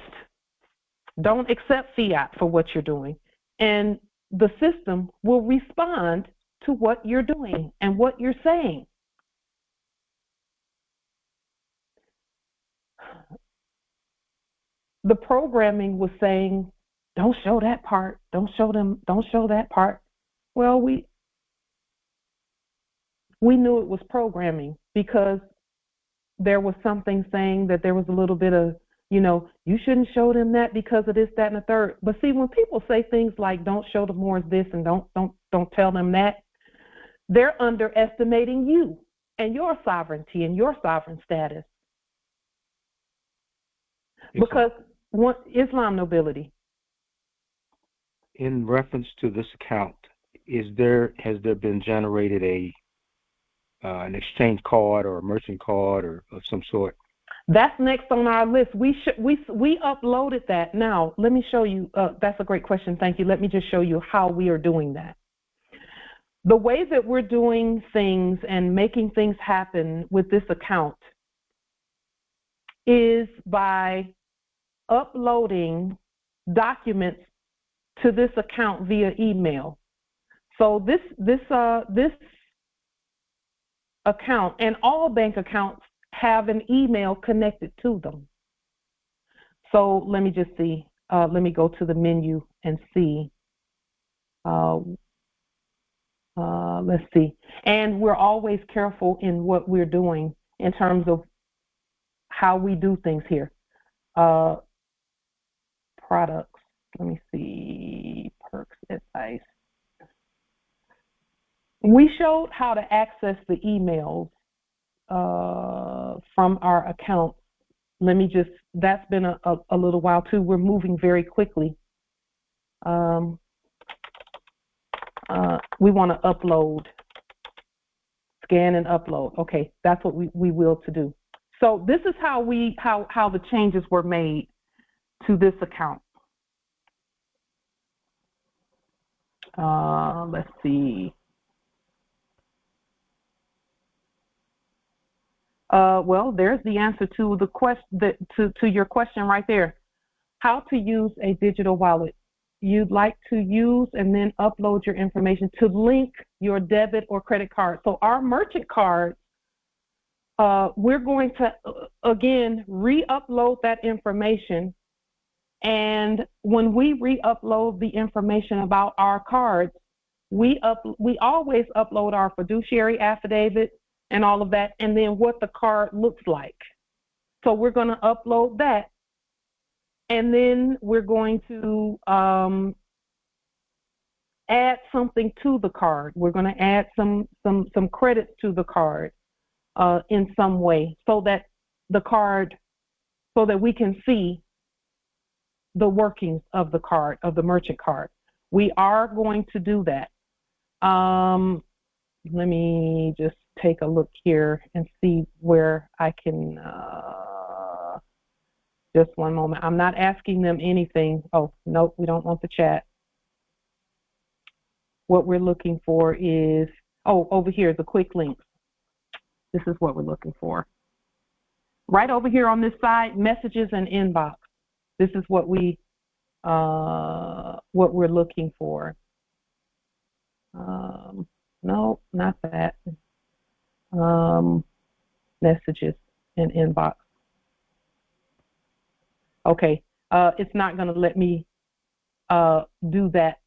Don't accept fiat for what you're doing. And the system will respond to what you're doing and what you're saying. The programming was saying, don't show that part, don't show that part. Well, we knew it was programming because there was something saying that there was a little bit of, you shouldn't show them that because of this, that, and the third. But see, when people say things like don't show the Moors this and don't tell them that, they're underestimating you and your sovereignty and your sovereign status. Because Islam nobility. In reference to this account, has there been generated an exchange card or a merchant card or of some sort? That's next on our list. We uploaded that. Now, let me show you. That's a great question. Thank you. Let me just show you how we are doing that. The way that we're doing things and making things happen with this account is by uploading documents to this account via email. So this account and all bank accounts have an email connected to them. So let me just see. Let me go to the menu and see. let's see. And we're always careful in what we're doing in terms of how we do things here. Products. Let me see. Perks advice. We showed how to access the emails from our accounts. Let me just, that's been a little while too. We're moving very quickly. We want to upload, scan and upload. Okay, that's what we will to do. So this is how the changes were made to this account. Let's see. Well, there's the answer to the question, to your question right there. How to use a digital wallet. You'd like to use and then upload your information to link your debit or credit card. So our merchant card, we're going to, again, re-upload that information. And when we re-upload the information about our cards, we always upload our fiduciary affidavit and all of that, and then what the card looks like. So we're going to upload that, and then we're going to add something to the card. We're going to add some credits to the card in some way, so that the card, so that we can see the workings of the card, of the merchant card. We are going to do that. Let me just take a look here and see where I can, just one moment. I'm not asking them anything. Oh, nope, we don't want the chat. What we're looking for is, oh, over here, the quick links. This is what we're looking for. Right over here on this side, messages and inbox. This is what we're looking for. No, not that. Messages and inbox. Okay, it's not going to let me do that.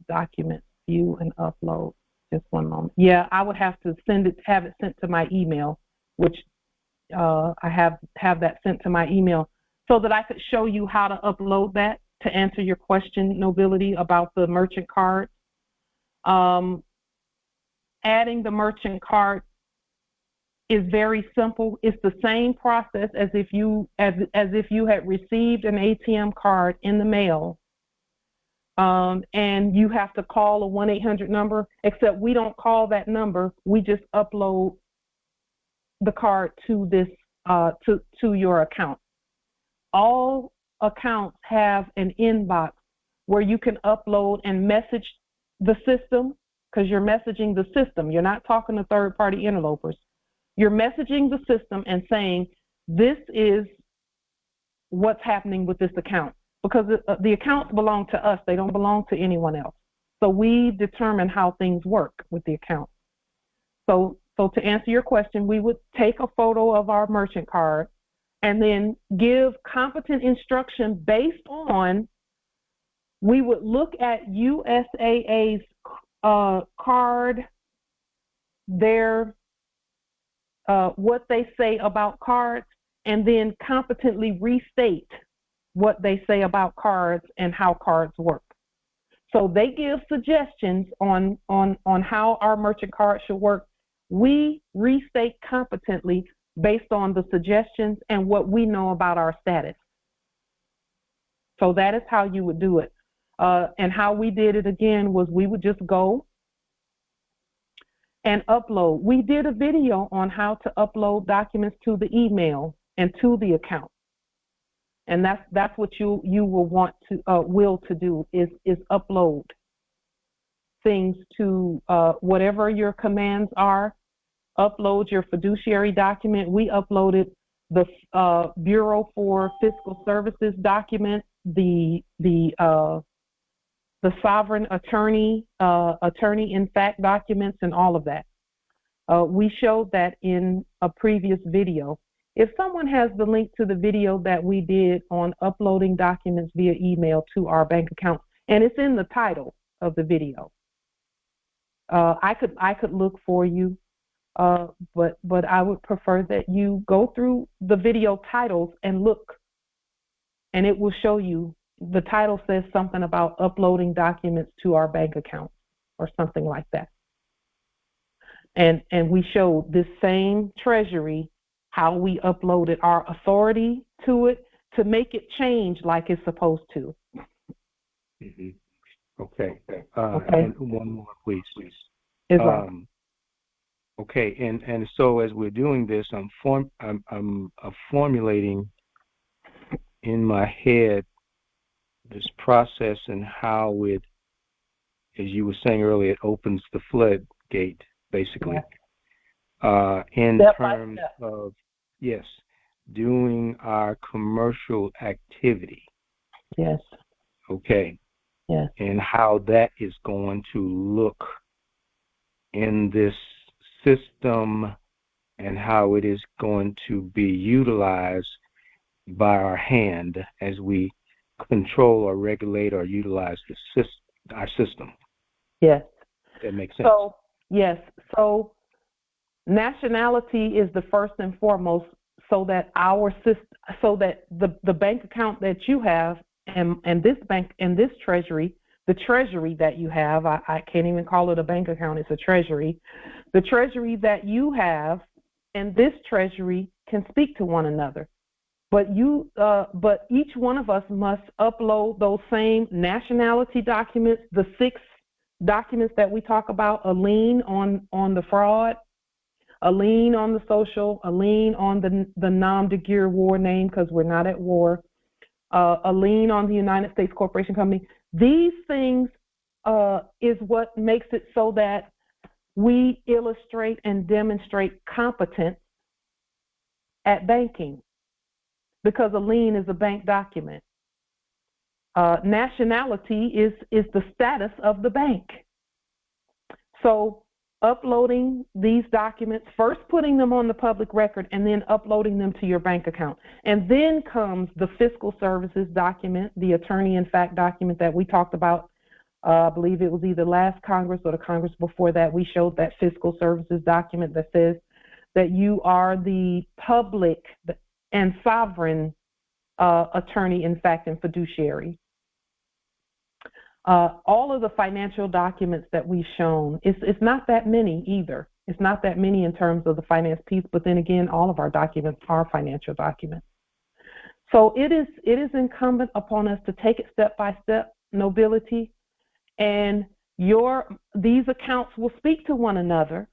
Document, view and upload. Just one moment. Yeah, I would have to have it sent to my email, which I have that sent to my email, so that I could show you how to upload that to answer your question, Nobility, about the merchant card. Adding the merchant card is very simple. It's the same process as if you had received an ATM card in the mail, and you have to call a 1-800 number, except we don't call that number. We just upload the card to this to your account. All accounts have an inbox where you can upload and message the system, because you're messaging the system. You're not talking to third-party interlopers. You're messaging the system and saying, this is what's happening with this account, because the accounts belong to us. They don't belong to anyone else. So we determine how things work with the account. So to answer your question, we would take a photo of our merchant card and then give competent instruction based on, we would look at USAA's card, their what they say about cards, and then competently restate what they say about cards and how cards work. So they give suggestions on how our merchant card should work. We restate competently based on the suggestions and what we know about our status. So that is how you would do it. And how we did it, again, was we would just go and upload. We did a video on how to upload documents to the email and to the account. And that's what you will want to do is upload things to whatever your commands are. Upload your fiduciary document. We uploaded the Bureau for Fiscal Services document, the sovereign attorney in fact documents, and all of that. We showed that in a previous video. If someone has the link to the video that we did on uploading documents via email to our bank account, and it's in the title of the video. I could look for you, but I would prefer that you go through the video titles and look, and it will show you. The title says something about uploading documents to our bank account or something like that. And we showed this same Treasury how we uploaded our authority to it to make it change like it's supposed to. Mm-hmm. Okay. Okay. And one more, please. Islam. Okay. And so as we're doing this, I'm formulating in my head this process and how it, as you were saying earlier, it opens the floodgate, basically. In Step terms by step. of, yes, doing our commercial activity. Yes. Okay. Yes. And how that is going to look in this system and how it is going to be utilized by our hand as we control or regulate or utilize our system. Yes. That makes sense. So, yes. So, nationality is the first and foremost, so that our system, so that the bank account that you have and this bank and this treasury, the treasury that you have, I can't even call it a bank account, it's a treasury. The treasury that you have and this treasury can speak to one another. But each one of us must upload those same nationality documents, the 6 documents that we talk about, a lien on the fraud, a lien on the social, a lien on the nom de guerre war name because we're not at war, a lien on the United States Corporation Company. These things is what makes it so that we illustrate and demonstrate competence at banking, because a lien is a bank document. Nationality is the status of the bank. So uploading these documents, first putting them on the public record and then uploading them to your bank account. And then comes the fiscal services document, the attorney-in-fact document that we talked about. I believe it was either last Congress or the Congress before that. We showed that fiscal services document that says that you are the public and sovereign attorney-in-fact and fiduciary. All of the financial documents that we've shown, it's not that many either. It's not that many in terms of the finance piece, but then again, all of our documents are financial documents. So it is incumbent upon us to take it step by step, nobility, and these accounts will speak to one another.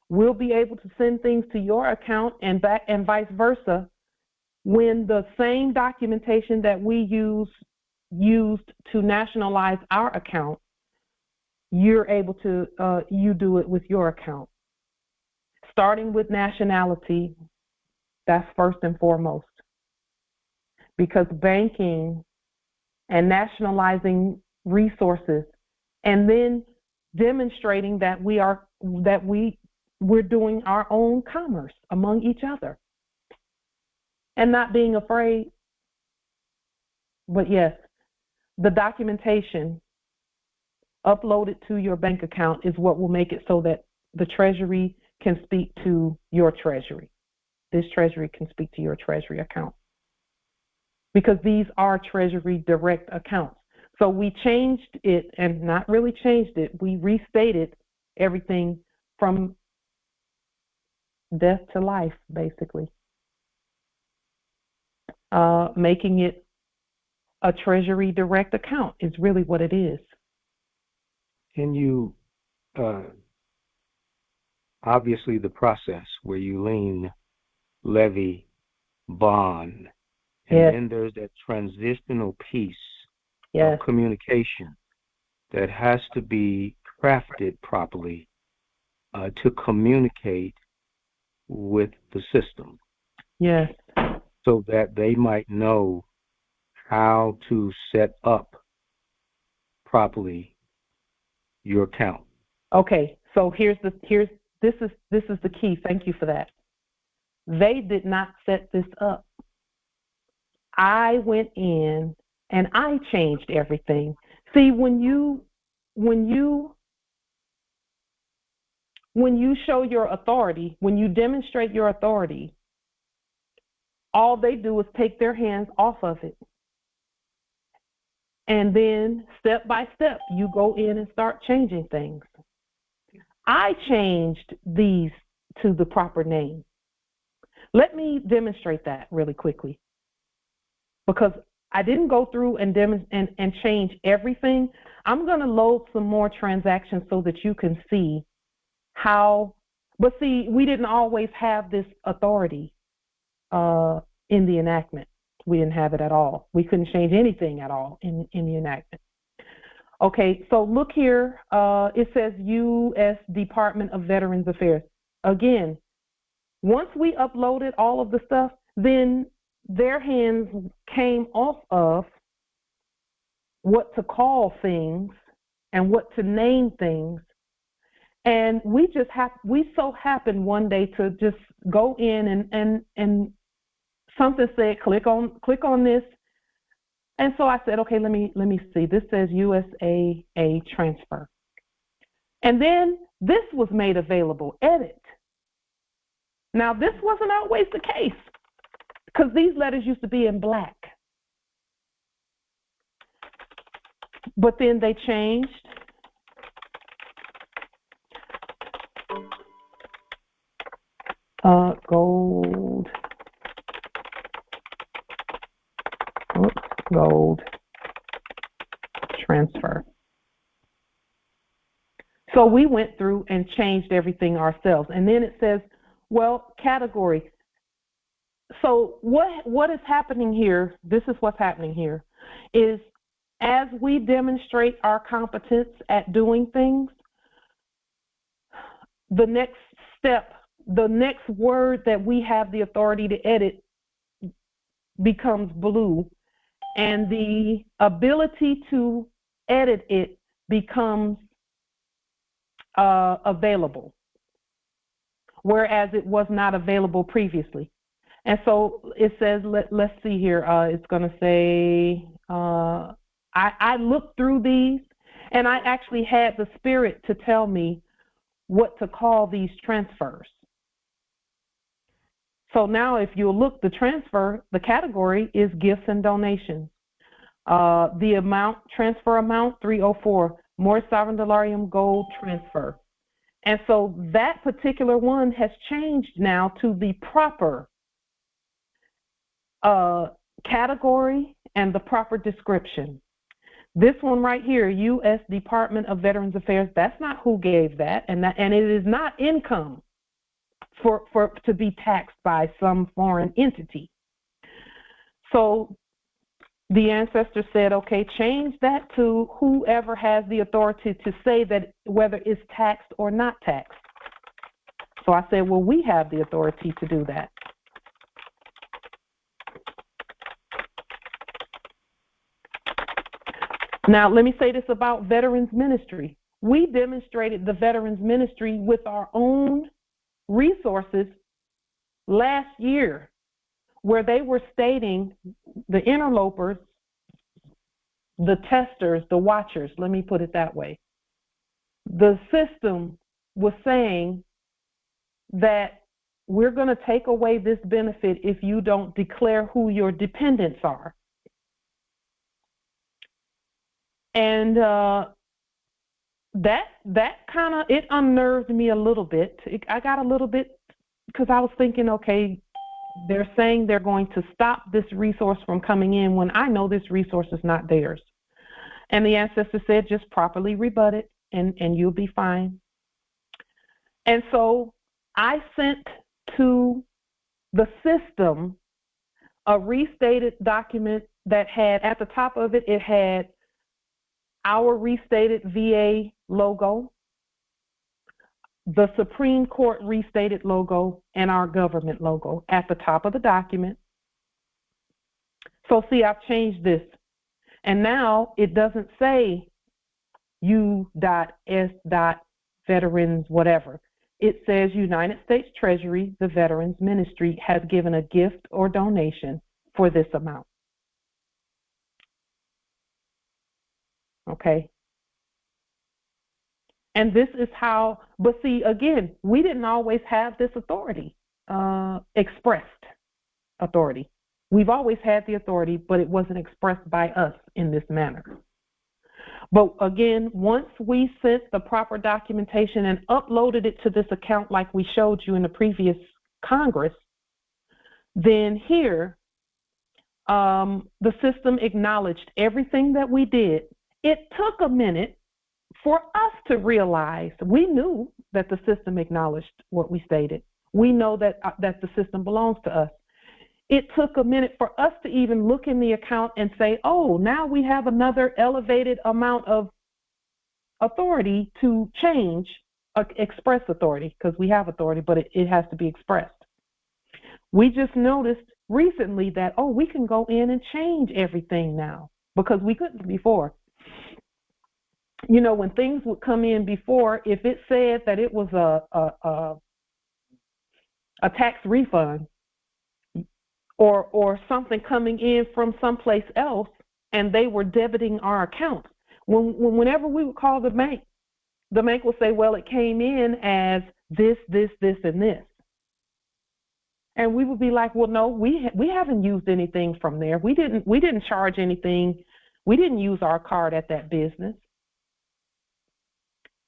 We'll be able to send things to your account and back and vice versa when the same documentation that we used to nationalize our account, you're able to you do it with your account. Starting with nationality, that's first and foremost, because banking and nationalizing resources and then demonstrating that we're doing our own commerce among each other and not being afraid. But yes, the documentation uploaded to your bank account is what will make it so that the Treasury can speak to your Treasury. This Treasury can speak to your Treasury account, because these are Treasury direct accounts. So we changed it, and not really changed it, we restated everything from death to life, basically, making it a Treasury direct account is really what it is. Can you, obviously the process where you lien, levy, bond, and yes. Then there's that transitional piece yes. of communication that has to be crafted properly to communicate with the system. Yes. So that they might know how to set up properly your account. Okay, so this is the key. Thank you for that. They did not set this up. I went in and I changed everything. See, when you when you show your authority, when you demonstrate your authority, all they do is take their hands off of it. And then step by step, you go in and start changing things. I changed these to the proper name. Let me demonstrate that really quickly, because I didn't go through and change everything. I'm going to load some more transactions so that you can see how, but see, we didn't always have this authority in the enactment. We didn't have it at all. We couldn't change anything at all in the enactment. Okay, so look here. It says U.S. Department of Veterans Affairs. Again, once we uploaded all of the stuff, then their hands came off of what to call things and what to name things. And we so happened one day to just go in and something said, click on this. And so I said, okay, let me see. This says USAA transfer. And then this was made available, edit. Now, this wasn't always the case, because these letters used to be in black. But then they changed. Gold transfer. So we went through and changed everything ourselves. And then it says, well, category. So what is happening here, this is what's happening here, is as we demonstrate our competence at doing things, the next step, the next word that we have the authority to edit becomes blue, and the ability to edit it becomes available, whereas it was not available previously. And so it says, let's see here, it's going to say, I looked through these, and I actually had the Spirit to tell me what to call these transfers. So now if you look, the category is gifts and donations. The amount, transfer amount, 304, More Sovereign Delarium Gold transfer. And so that particular one has changed now to the proper category and the proper description. This one right here, U.S. Department of Veterans Affairs, that's not who gave that, and it is not income to be taxed by some foreign entity. So the ancestor said, okay, change that to whoever has the authority to say that whether it's taxed or not taxed. So I said, well, we have the authority to do that. Now, let me say this about Veterans Ministry. We demonstrated the Veterans Ministry with our own resources last year, where they were stating, the interlopers, the testers, the watchers, let me put it that way. The system was saying that we're going to take away this benefit if you don't declare who your dependents are. And that kind of, it unnerved me a little bit. I got a little bit, because I was thinking, okay, they're saying they're going to stop this resource from coming in when I know this resource is not theirs. And the ancestor said, just properly rebut it and you'll be fine. And so I sent to the system a restated document that had, at the top of it, it had our restated VA logo, the Supreme Court restated logo, and our government logo at the top of the document. So see, I've changed this. And now it doesn't say U.S.veterans, whatever. It says United States Treasury, the Veterans Ministry, has given a gift or donation for this amount. Okay. And this is how, but see, again, we didn't always have this authority, expressed authority. We've always had the authority, but it wasn't expressed by us in this manner. But again, once we sent the proper documentation and uploaded it to this account like we showed you in the previous Congress, then here, the system acknowledged everything that we did. It took a minute for us to realize. We knew that the system acknowledged what we stated. We know that the system belongs to us. It took a minute for us to even look in the account and say, oh, now we have another elevated amount of authority to change, express authority, because we have authority, but it has to be expressed. We just noticed recently that, oh, we can go in and change everything now because we couldn't before. You know, when things would come in before, if it said that it was a tax refund or something coming in from someplace else and they were debiting our account, whenever we would call the bank would say, well, it came in as this, and this. And we would be like, well, no, we haven't used anything from there. We didn't charge anything. We didn't use our card at that business.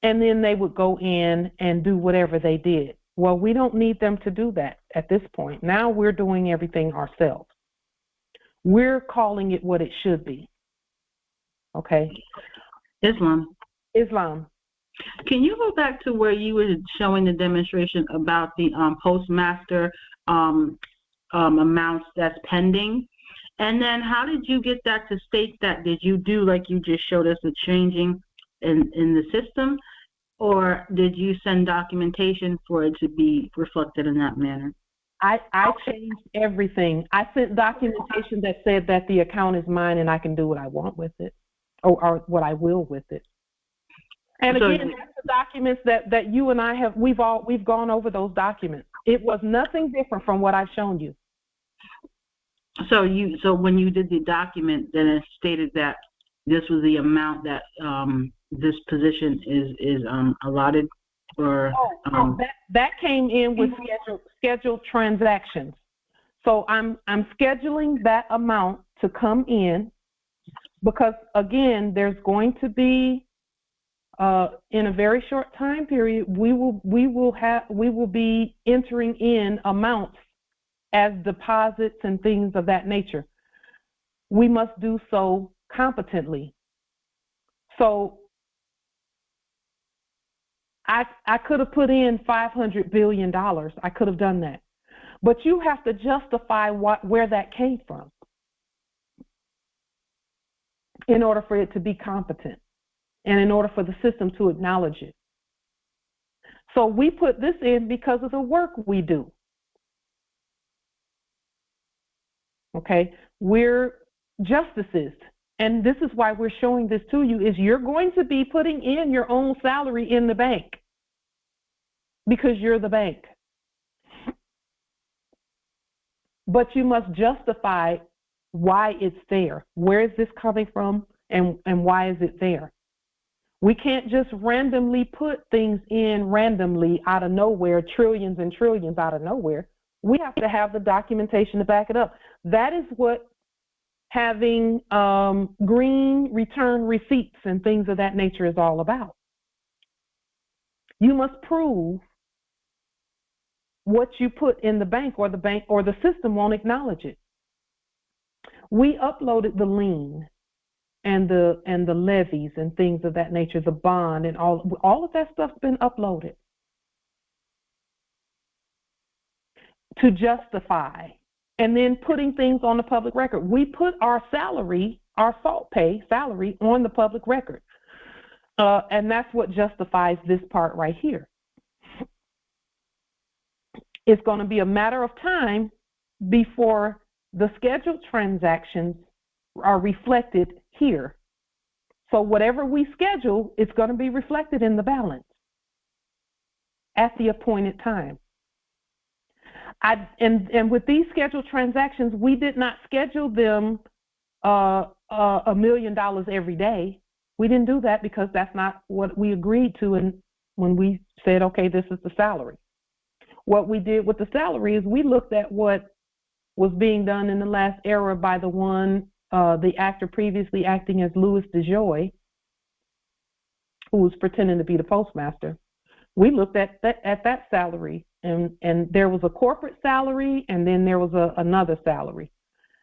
And then they would go in and do whatever they did. Well, we don't need them to do that at this point. Now we're doing everything ourselves. We're calling it what it should be. Okay? Islam. Can you go back to where you were showing the demonstration about the postmaster amounts that's pending? And then how did you get that to state that? Did you do like you just showed us the changing in the system? Or did you send documentation for it to be reflected in that manner? I changed everything. I sent documentation that said that the account is mine and I can do what I want with it, or what I will with it. And again, that's the documents that you and I have. We've gone over those documents. It was nothing different from what I've shown you. So when you did the document, then it stated that this was the amount that this position is allotted, or that came in with scheduled transactions. So I'm scheduling that amount to come in because again, there's going to be in a very short time period, we will be entering in amounts as deposits and things of that nature. We must do so competently. So I could have put in $500 billion. I could have done that. But you have to justify where that came from in order for it to be competent and in order for the system to acknowledge it. So we put this in because of the work we do. Okay? We're justices. And this is why we're showing this to you, is you're going to be putting in your own salary in the bank because you're the bank. But you must justify why it's there. Where is this coming from and why is it there? We can't just randomly put things in randomly out of nowhere, trillions and trillions out of nowhere. We have to have the documentation to back it up. That is what having green return receipts and things of that nature is all about. You must prove what you put in the bank, or the system won't acknowledge it. We uploaded the lien and the levies and things of that nature, the bond and all of that stuff's been uploaded to justify. And then putting things on the public record. We put our salary, our SALT pay salary, on the public record. And that's what justifies this part right here. It's going to be a matter of time before the scheduled transactions are reflected here. So whatever we schedule, it's going to be reflected in the balance at the appointed time. And with these scheduled transactions, we did not schedule them $1 million every day. We didn't do that because that's not what we agreed to, and when we said, okay, this is the salary. What we did with the salary is we looked at what was being done in the last era by the actor previously acting as Louis DeJoy, who was pretending to be the postmaster. We looked at that salary, and there was a corporate salary, and then there was another salary.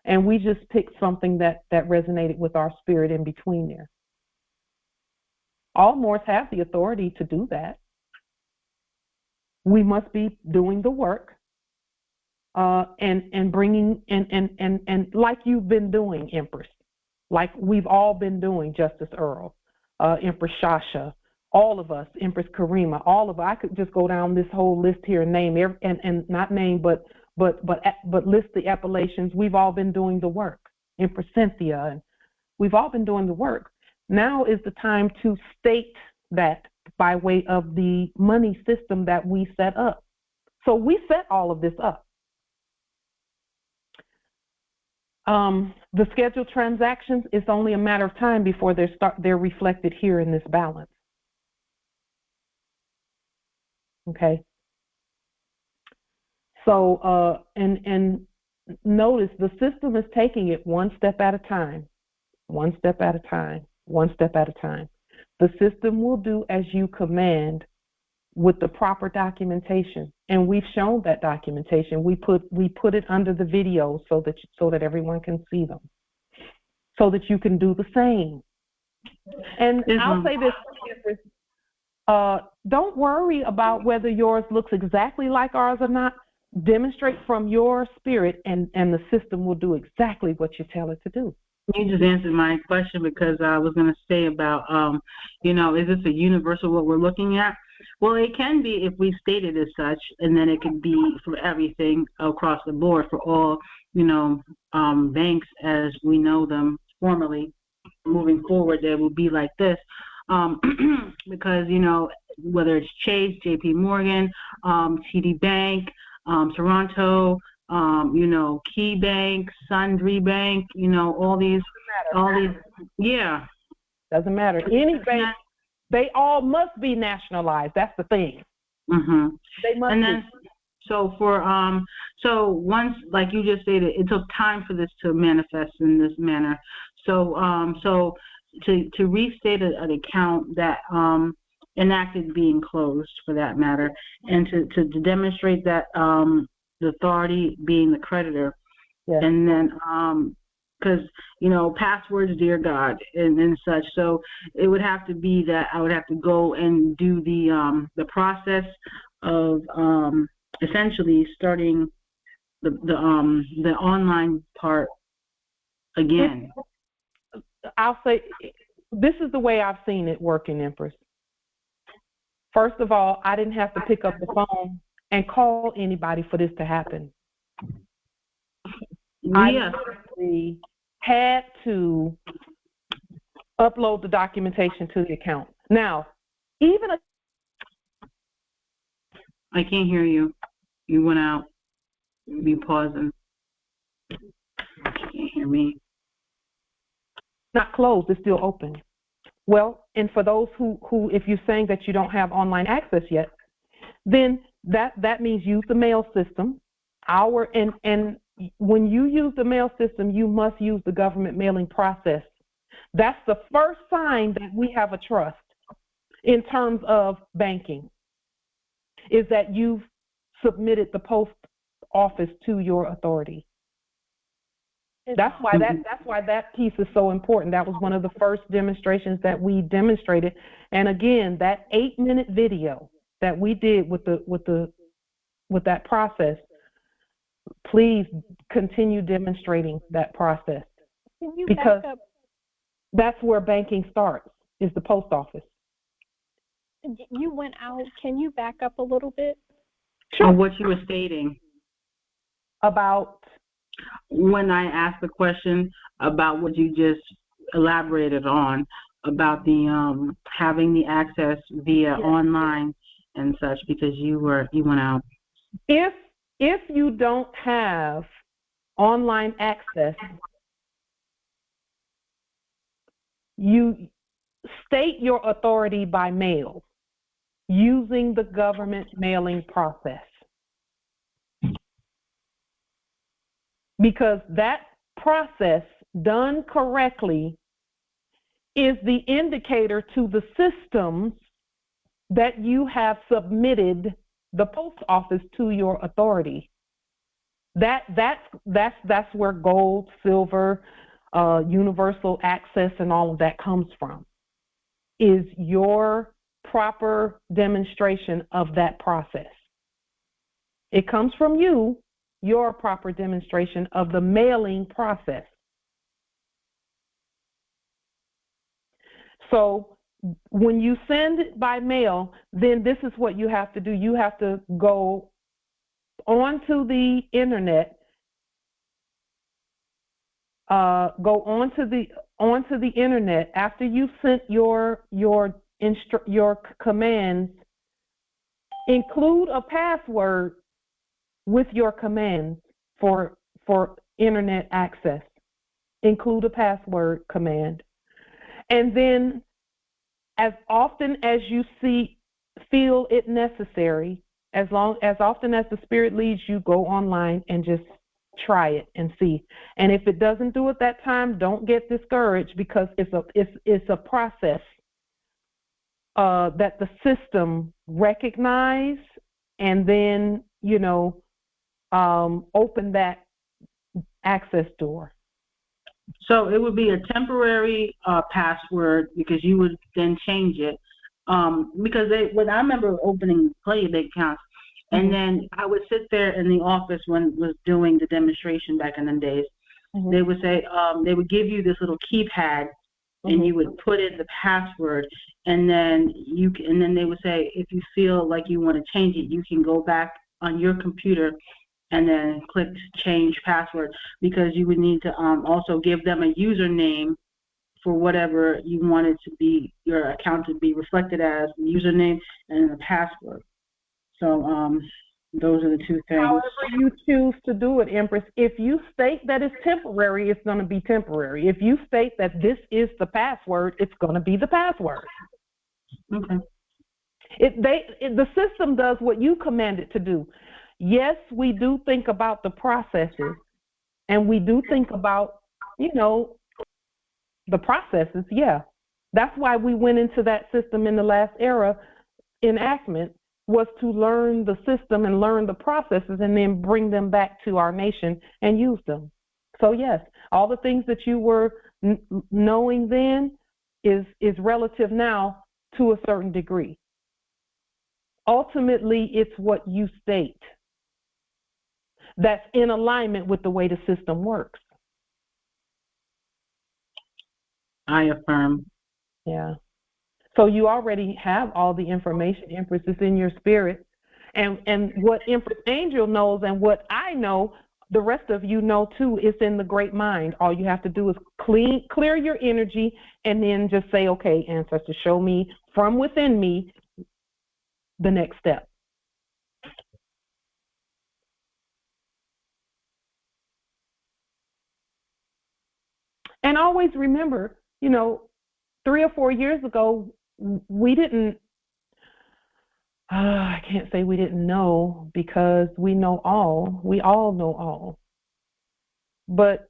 And we just picked something that resonated with our spirit in between there. All Moors have the authority to do that. We must be doing the work and bringing and like you've been doing, Empress, like we've all been doing, Justice Earl, Empress Shasha, all of us, Empress Karima, all of us. I could just go down this whole list here and name and not name, but list the appellations. We've all been doing the work. Empress Cynthia, and we've all been doing the work. Now is the time to state that by way of the money system that we set up. So we set all of this up. The scheduled transactions, it's only a matter of time before they're reflected here in this balance. Okay. So and notice the system is taking it one step at a time, one step at a time, one step at a time. The system will do as you command with the proper documentation, and we've shown that documentation. We put it under the videos so that everyone can see them, so that you can do the same. And I'll say this: don't worry about whether yours looks exactly like ours or not. Demonstrate from your spirit, and the system will do exactly what you tell it to do. You just answered my question, because I was going to say about, is this a universal what we're looking at? Well, it can be if we state it as such, and then it could be for everything across the board for all, banks as we know them formally. Moving forward, they will be like this, because, whether it's Chase, J.P. Morgan, TD Bank, Toronto, Key Bank, Sundry Bank, all these, yeah. Doesn't matter. Any bank, they all must be nationalized. That's the thing. Mm-hmm. They must be. So so once, like you just stated, it took time for this to manifest in this manner. So, to restate an account that, enacted being closed, for that matter, and to demonstrate that, the authority being the creditor, yes. And then because passwords, dear God, and such. So it would have to be that I would have to go and do the process of essentially starting the online part again. I'll say this is the way I've seen it working, Empress. First of all, I didn't have to pick up the phone and call anybody for this to happen. Yeah. I literally had to upload the documentation to the account. Now, I can't hear you. You went out. Be pausing. You can't hear me. Not closed. It's still open. Well, and for those who if you're saying that you don't have online access yet, then that means use the mail system. And when you use the mail system, you must use the government mailing process. That's the first sign that we have a trust in terms of banking, is that you've submitted the post office to your authority. That's why that piece is so important. That was one of the first demonstrations that we demonstrated. And again, that 8-minute video that we did with that process, please continue demonstrating that process, because that's where banking starts, is the post office. You went out. Can you back up a little bit? Sure. On what you were stating about when I asked the question about what you just elaborated on about the having the access via online and such, because you went out. If you don't have online access, state your authority by mail using the government mailing process. Because that process done correctly is the indicator to the systems that you have submitted the post office to your authority. That's where gold, silver, universal access and all of that comes from, is your proper demonstration of that process. It comes from you, your proper demonstration of the mailing process. So when you send it by mail, then this is what you have to do. You have to go onto the internet, onto the internet after you've sent your commands. Include a password with your commands for internet access. Include a password command. And then as often as you feel it necessary, as often as the Spirit leads you, go online and just try it and see. And if it doesn't do it that time, don't get discouraged, because it's a process that the system recognize, and then open that access door. So it would be a temporary password, because you would then change it. Because when I remember opening plenty of big accounts, and then I would sit there in the office when I was doing the demonstration back in the days. They would say, they would give you this little keypad, and you would put in the password, and then they would say, if you feel like you want to change it, you can go back on your computer and then click change password, because you would need to also give them a username for whatever you wanted to be, your account to be reflected as, username and a password. So those are the two things. However you choose to do it, Empress, if you state that it's temporary, it's going to be temporary. If you state that this is the password, it's going to be the password. Okay. The system does what you command it to do. Yes, we do think about the processes, and we do think about, the processes, yeah. That's why we went into that system in the last era enactment, was to learn the system and learn the processes and then bring them back to our nation and use them. So yes, all the things that you were knowing then is relative now to a certain degree. Ultimately, it's what you state that's in alignment with the way the system works. I affirm. Yeah. So you already have all the information, Empress, is in your spirit. And what Empress Angel knows and what I know, the rest of you know too, is in the great mind. All you have to do is clear your energy, and then just say, okay, ancestors, show me from within me the next step. And always remember, 3 or 4 years ago, we didn't, I can't say we didn't know, because we know all. We all know all. But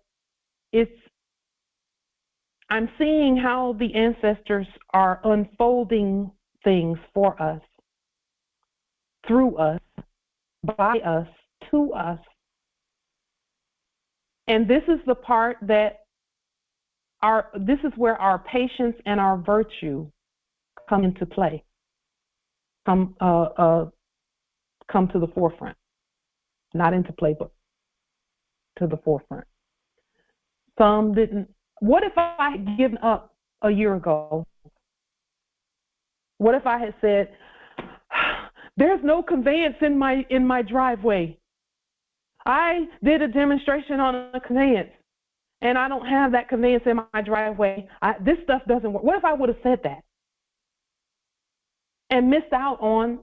I'm seeing how the ancestors are unfolding things for us, through us, by us, to us. And this is the part that this is where our patience and our virtue come into play, come to the forefront. Not into play, but to the forefront. Some didn't. What if I had given up a year ago? What if I had said, there's no conveyance in my driveway. I did a demonstration on a conveyance, and I don't have that conveyance in my driveway. This stuff doesn't work. What if I would have said that and missed out on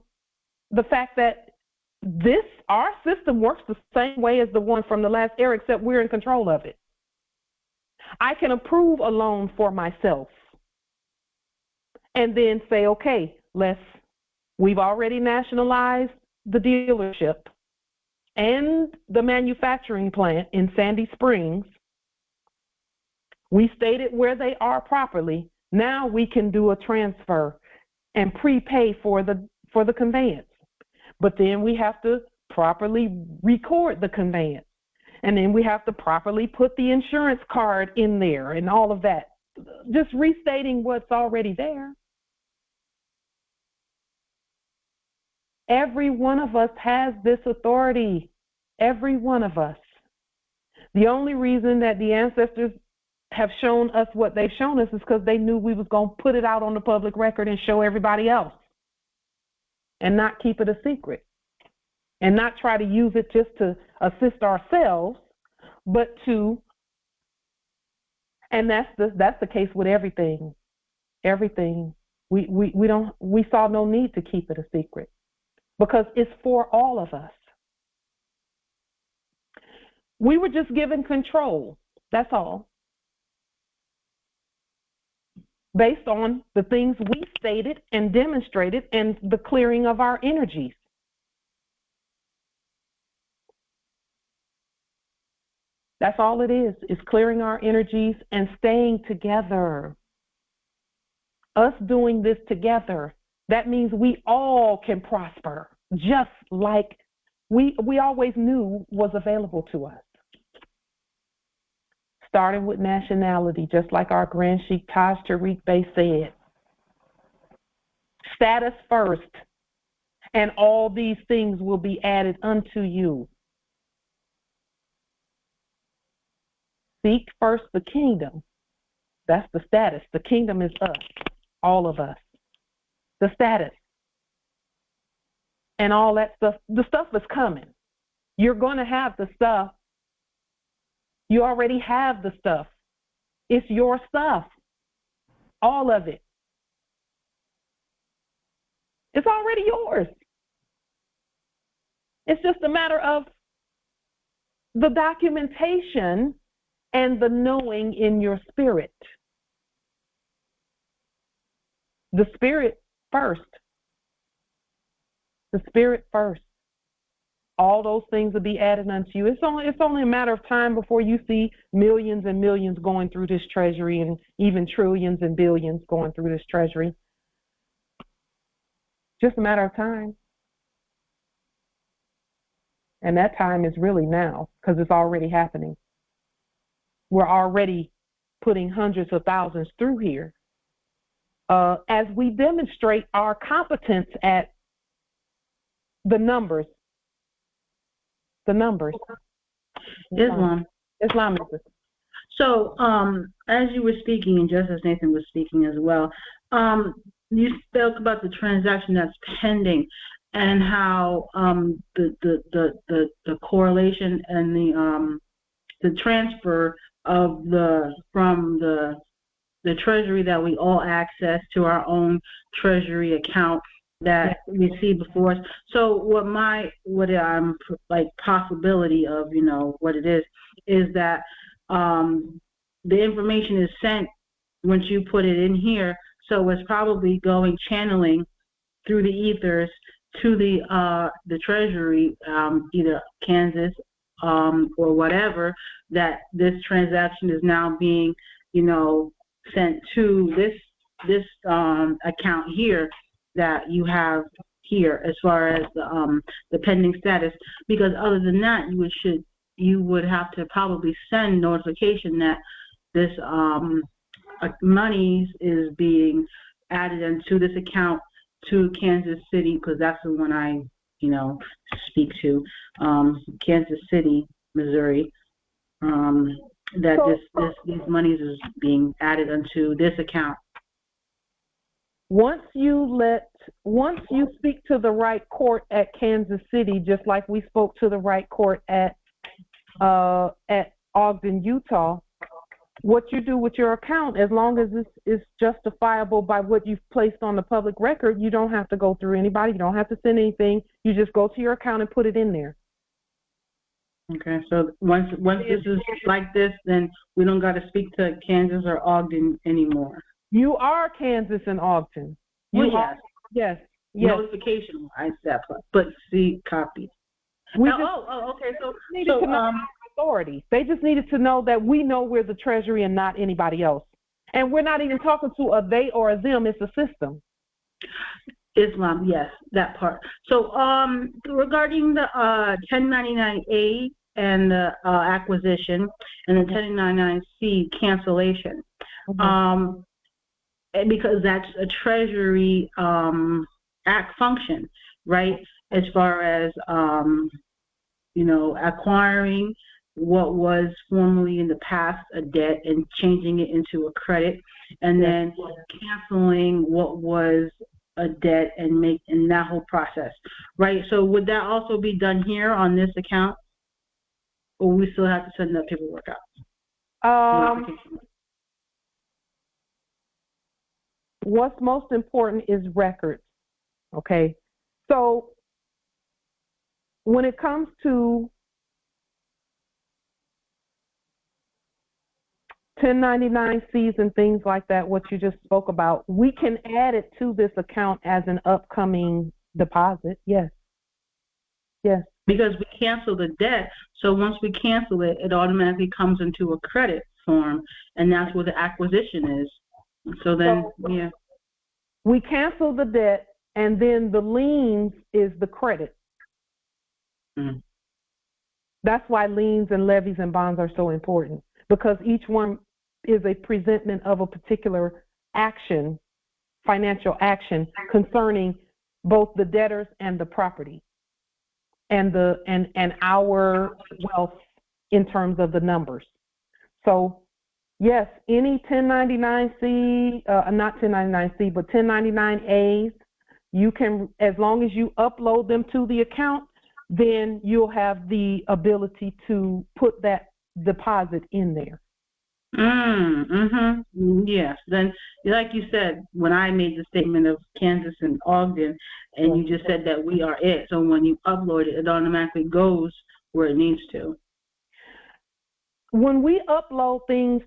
the fact that our system works the same way as the one from the last era, except we're in control of it. I can approve a loan for myself. and then say, okay, we've already nationalized the dealership and the manufacturing plant in Sandy Springs. We stated where they are properly. Now we can do a transfer and prepay for the conveyance. But then we have to properly record the conveyance. And then we have to properly put the insurance card in there and all of that. Just restating what's already there. Every one of us has this authority. Every one of us. The only reason that the ancestors have shown us what they've shown us is because they knew we was going to put it out on the public record and show everybody else. And not keep it a secret. And not try to use it just to assist ourselves, but to, and that's the case with everything. Everything. We saw no need to keep it a secret because it's for all of us. We were just given control. That's all. Based on the things we stated and demonstrated and the clearing of our energies. That's all it is clearing our energies and staying together. Us doing this together, that means we all can prosper, just like we always knew was available to us. Starting with nationality, just like our Grand Sheikh Tajiri Bey said. Status first, and all these things will be added unto you. Seek first the kingdom. That's the status. The kingdom is us, all of us. The status. And all that stuff. The stuff is coming. You're going to have the stuff. You already have the stuff. It's your stuff. All of it. It's already yours. It's just a matter of the documentation and the knowing in your spirit. The spirit first. The spirit first. All those things will be added unto you. It's only a matter of time before you see millions and millions going through this treasury and even trillions and billions going through this treasury. Just a matter of time. And that time is really now because it's already happening. We're already putting hundreds of thousands through here as we demonstrate our competence at the numbers. The numbers. Islamism. So, as you were speaking, and just as Nathan was speaking as well, you spoke about the transaction that's pending and how the correlation and the transfer of from the Treasury that we all access to our own Treasury account that we see before us. So what I'm like possibility of, what it is that the information is sent once you put it in here. So it's probably channeling through the ethers to the Treasury, either Kansas or whatever, that this transaction is now being, sent to this account here that you have here as far as the pending status. Because other than that, you would have to probably send notification that this monies is being added into this account to Kansas City, because that's the one I speak to, Kansas City, Missouri, that these monies is being added into this account. Once you speak to the right court at Kansas City, just like we spoke to the right court at Ogden, Utah, what you do with your account, as long as it's justifiable by what you've placed on the public record, you don't have to go through anybody. You don't have to send anything. You just go to your account and put it in there. Okay, so once this is like this, then we don't got to speak to Kansas or Ogden anymore. You are Kansas and Ogden. Well, yes. Yes. Notification, I that part. But see, copy. We okay. So needed to know our authority. They just needed to know that we know we're the Treasury and not anybody else. And we're not even talking to a they or a them. It's a system. Islam, yes, that part. So, regarding the 1099A and the acquisition and the 1099C cancellation, because that's a Treasury act function, right? As far as acquiring what was formerly in the past a debt and changing it into a credit, and then canceling what was a debt and that whole process, right? So would that also be done here on this account, or we still have to send that paperwork out? What's most important is records. Okay, so when it comes to 1099Cs and things like that, what you just spoke about, we can add it to this account as an upcoming deposit. Yes. Because we cancel the debt, so once we cancel it, it automatically comes into a credit form, and that's where the acquisition is. So then, we cancel the debt, and then the liens is the credit. That's why liens and levies and bonds are so important, because each one is a presentment of a particular action, financial action concerning both the debtors and the property, and our wealth in terms of the numbers. So yes, any 1099C, not 1099C, but 1099As, you can, as long as you upload them to the account, then you'll have the ability to put that deposit in there. Yes. Then, like you said, when I made the statement of Kansas and Ogden, and you just said that we are it. So when you upload it, it automatically goes where it needs to. When we upload things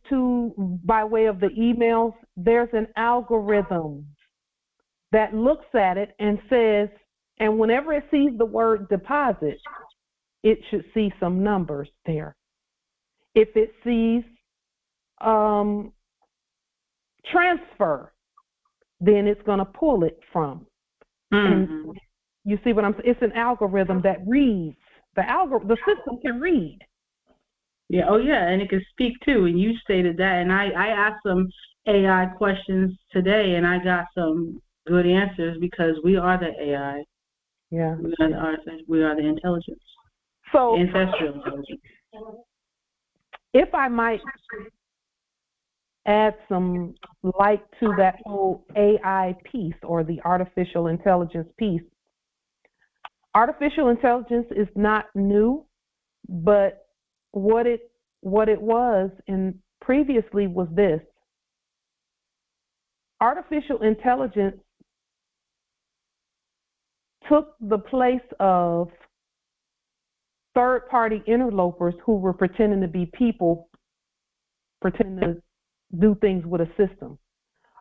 by way of the emails, there's an algorithm that looks at it and says, and whenever it sees the word deposit, it should see some numbers there. If it sees transfer, then it's going to pull it from. And you see what I'm saying? It's an algorithm that reads. The system can read. Yeah. Oh, yeah. And it can speak too. And you stated that. And I asked some AI questions today, and I got some good answers, because we are the AI. Yeah. We are the intelligence. So, ancestral intelligence. If I might add some light to that whole AI piece, or the artificial intelligence piece. Artificial intelligence is not new, but what it was previously was this. Artificial intelligence took the place of third-party interlopers who were pretending to be people, pretending to do things with a system.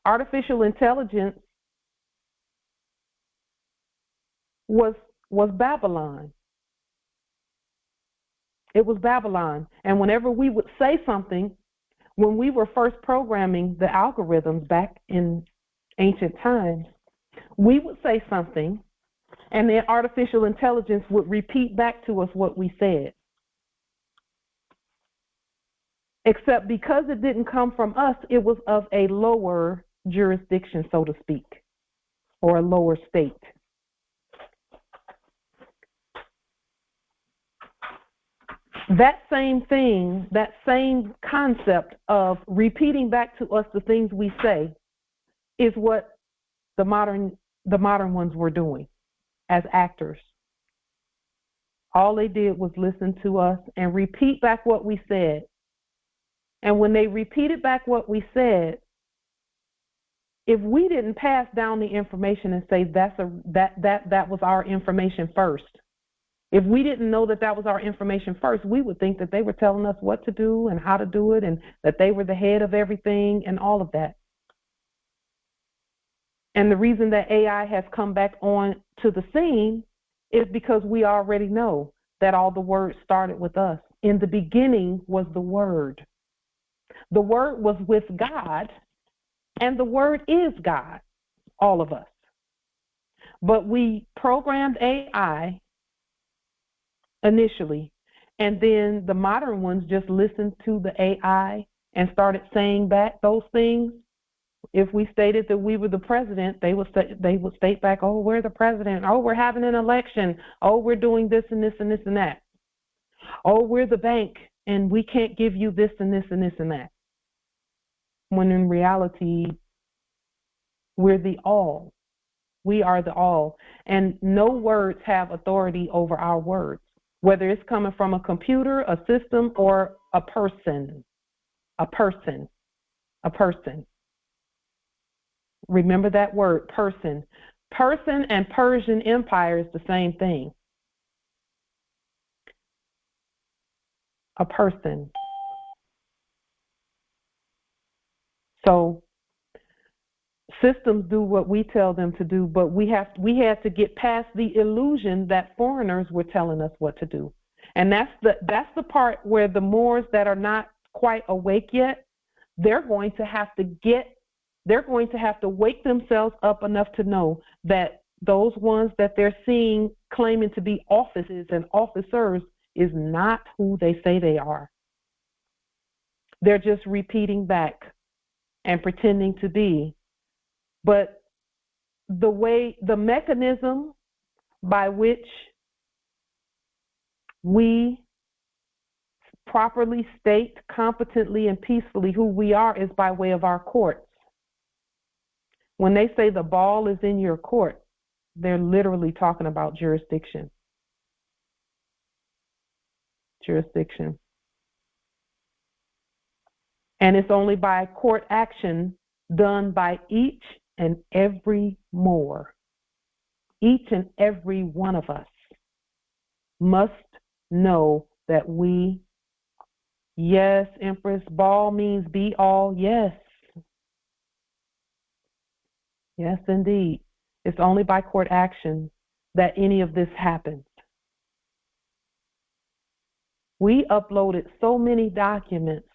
Artificial intelligence was Babylon. It was Babylon. And whenever we would say something, when we were first programming the algorithms back in ancient times, we would say something, and then artificial intelligence would repeat back to us what we said. Except because it didn't come from us, it was of a lower jurisdiction, so to speak, or a lower state. That same thing, that same concept of repeating back to us the things we say, is what the modern ones were doing as actors. All they did was listen to us and repeat back what we said. And when they repeated back what we said, if we didn't pass down the information and say that was our information first, if we didn't know that was our information first, we would think that they were telling us what to do and how to do it, and that they were the head of everything and all of that. And the reason that AI has come back on to the scene is because we already know that all the words started with us. In the beginning was the Word. The Word was with God, and the Word is God, all of us. But we programmed AI initially, and then the modern ones just listened to the AI and started saying back those things. If we stated that we were the president, they would state back, oh, we're the president. Oh, we're having an election. Oh, we're doing this and this and this and that. Oh, we're the bank, and we can't give you this and this and this and that. When in reality, we're the all. We are the all. And no words have authority over our words, whether it's coming from a computer, a system, or a person. A person. A person. Remember that word, person. Person and Persian Empire is the same thing. A person. So systems do what we tell them to do, but we had to get past the illusion that foreigners were telling us what to do. And that's the part where the Moors that are not quite awake yet, they're going to have to wake themselves up enough to know that those ones that they're seeing claiming to be offices and officers is not who they say they are. They're just repeating back and pretending to be. But the mechanism by which we properly state competently and peacefully who we are is by way of our courts. When they say the ball is in your court, they're literally talking about jurisdiction. Jurisdiction. And it's only by court action done by each and every Moor. Each and every one of us must know that we, yes, Empress, ball means be all, yes. Yes, indeed. It's only by court action that any of this happens. We uploaded so many documents.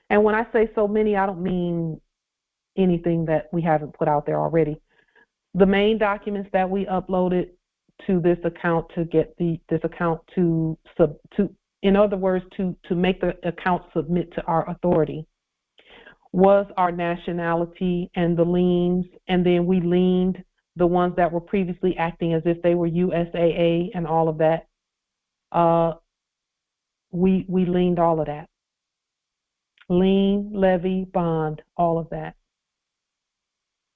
And when I say so many, I don't mean anything that we haven't put out there already. The main documents that we uploaded to this account to get this account to make the account submit to our authority was our nationality and the liens, and then we liened the ones that were previously acting as if they were USAA and all of that. We liened all of that. Lien, levy, bond, all of that.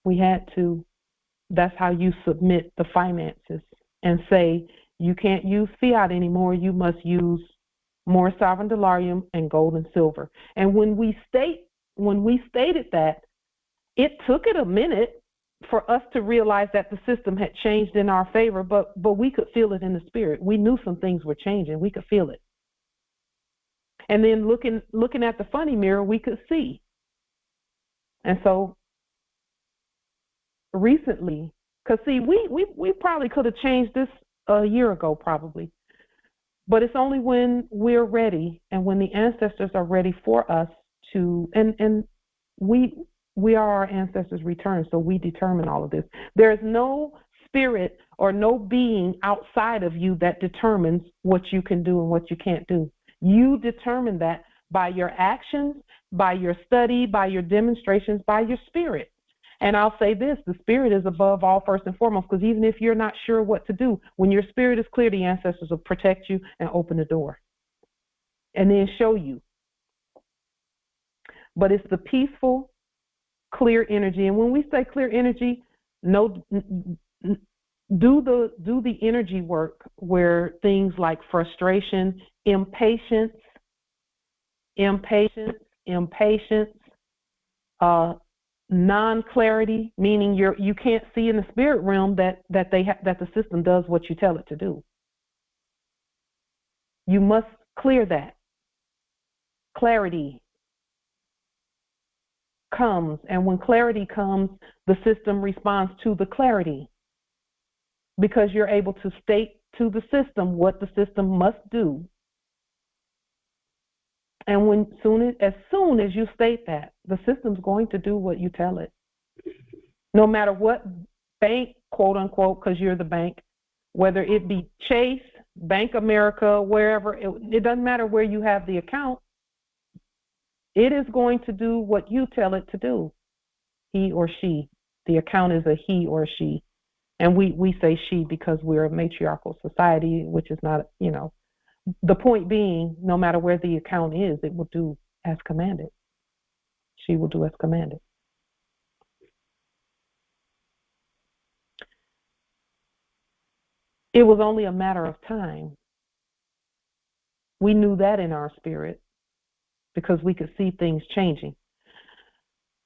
We had to. That's how you submit the finances and say you can't use fiat anymore. You must use more sovereign dollarium and gold and silver. And when we stated that, it took it a minute for us to realize that the system had changed in our favor, but we could feel it in the spirit. We knew some things were changing. We could feel it. And then looking at the funny mirror, we could see. And so recently, because see, we probably could have changed this a year ago, probably. But it's only when we're ready and when the ancestors are ready for us to, and we are our ancestors' return, so we determine all of this. There is no spirit or no being outside of you that determines what you can do and what you can't do. You determine that by your actions, by your study, by your demonstrations, by your spirit. And I'll say this, the spirit is above all first and foremost, because even if you're not sure what to do, when your spirit is clear, the ancestors will protect you and open the door and then show you. But it's the peaceful, clear energy. And when we say clear energy, do the energy work where things like frustration, impatience, non-clarity, meaning you can't see in the spirit realm that the system does what you tell it to do. You must clear that. Clarity. comes. And when clarity comes, the system responds to the clarity, because you're able to state to the system what the system must do. And as soon as you state that, the system's going to do what you tell it. No matter what bank, quote unquote, because you're the bank, whether it be Chase, Bank America, wherever, it doesn't matter where you have the account. It is going to do what you tell it to do. He or she. The account is a he or she. And we say she because we're a matriarchal society, which is not, the point being, no matter where the account is, it will do as commanded. She will do as commanded. It was only a matter of time. We knew that in our spirit because we could see things changing.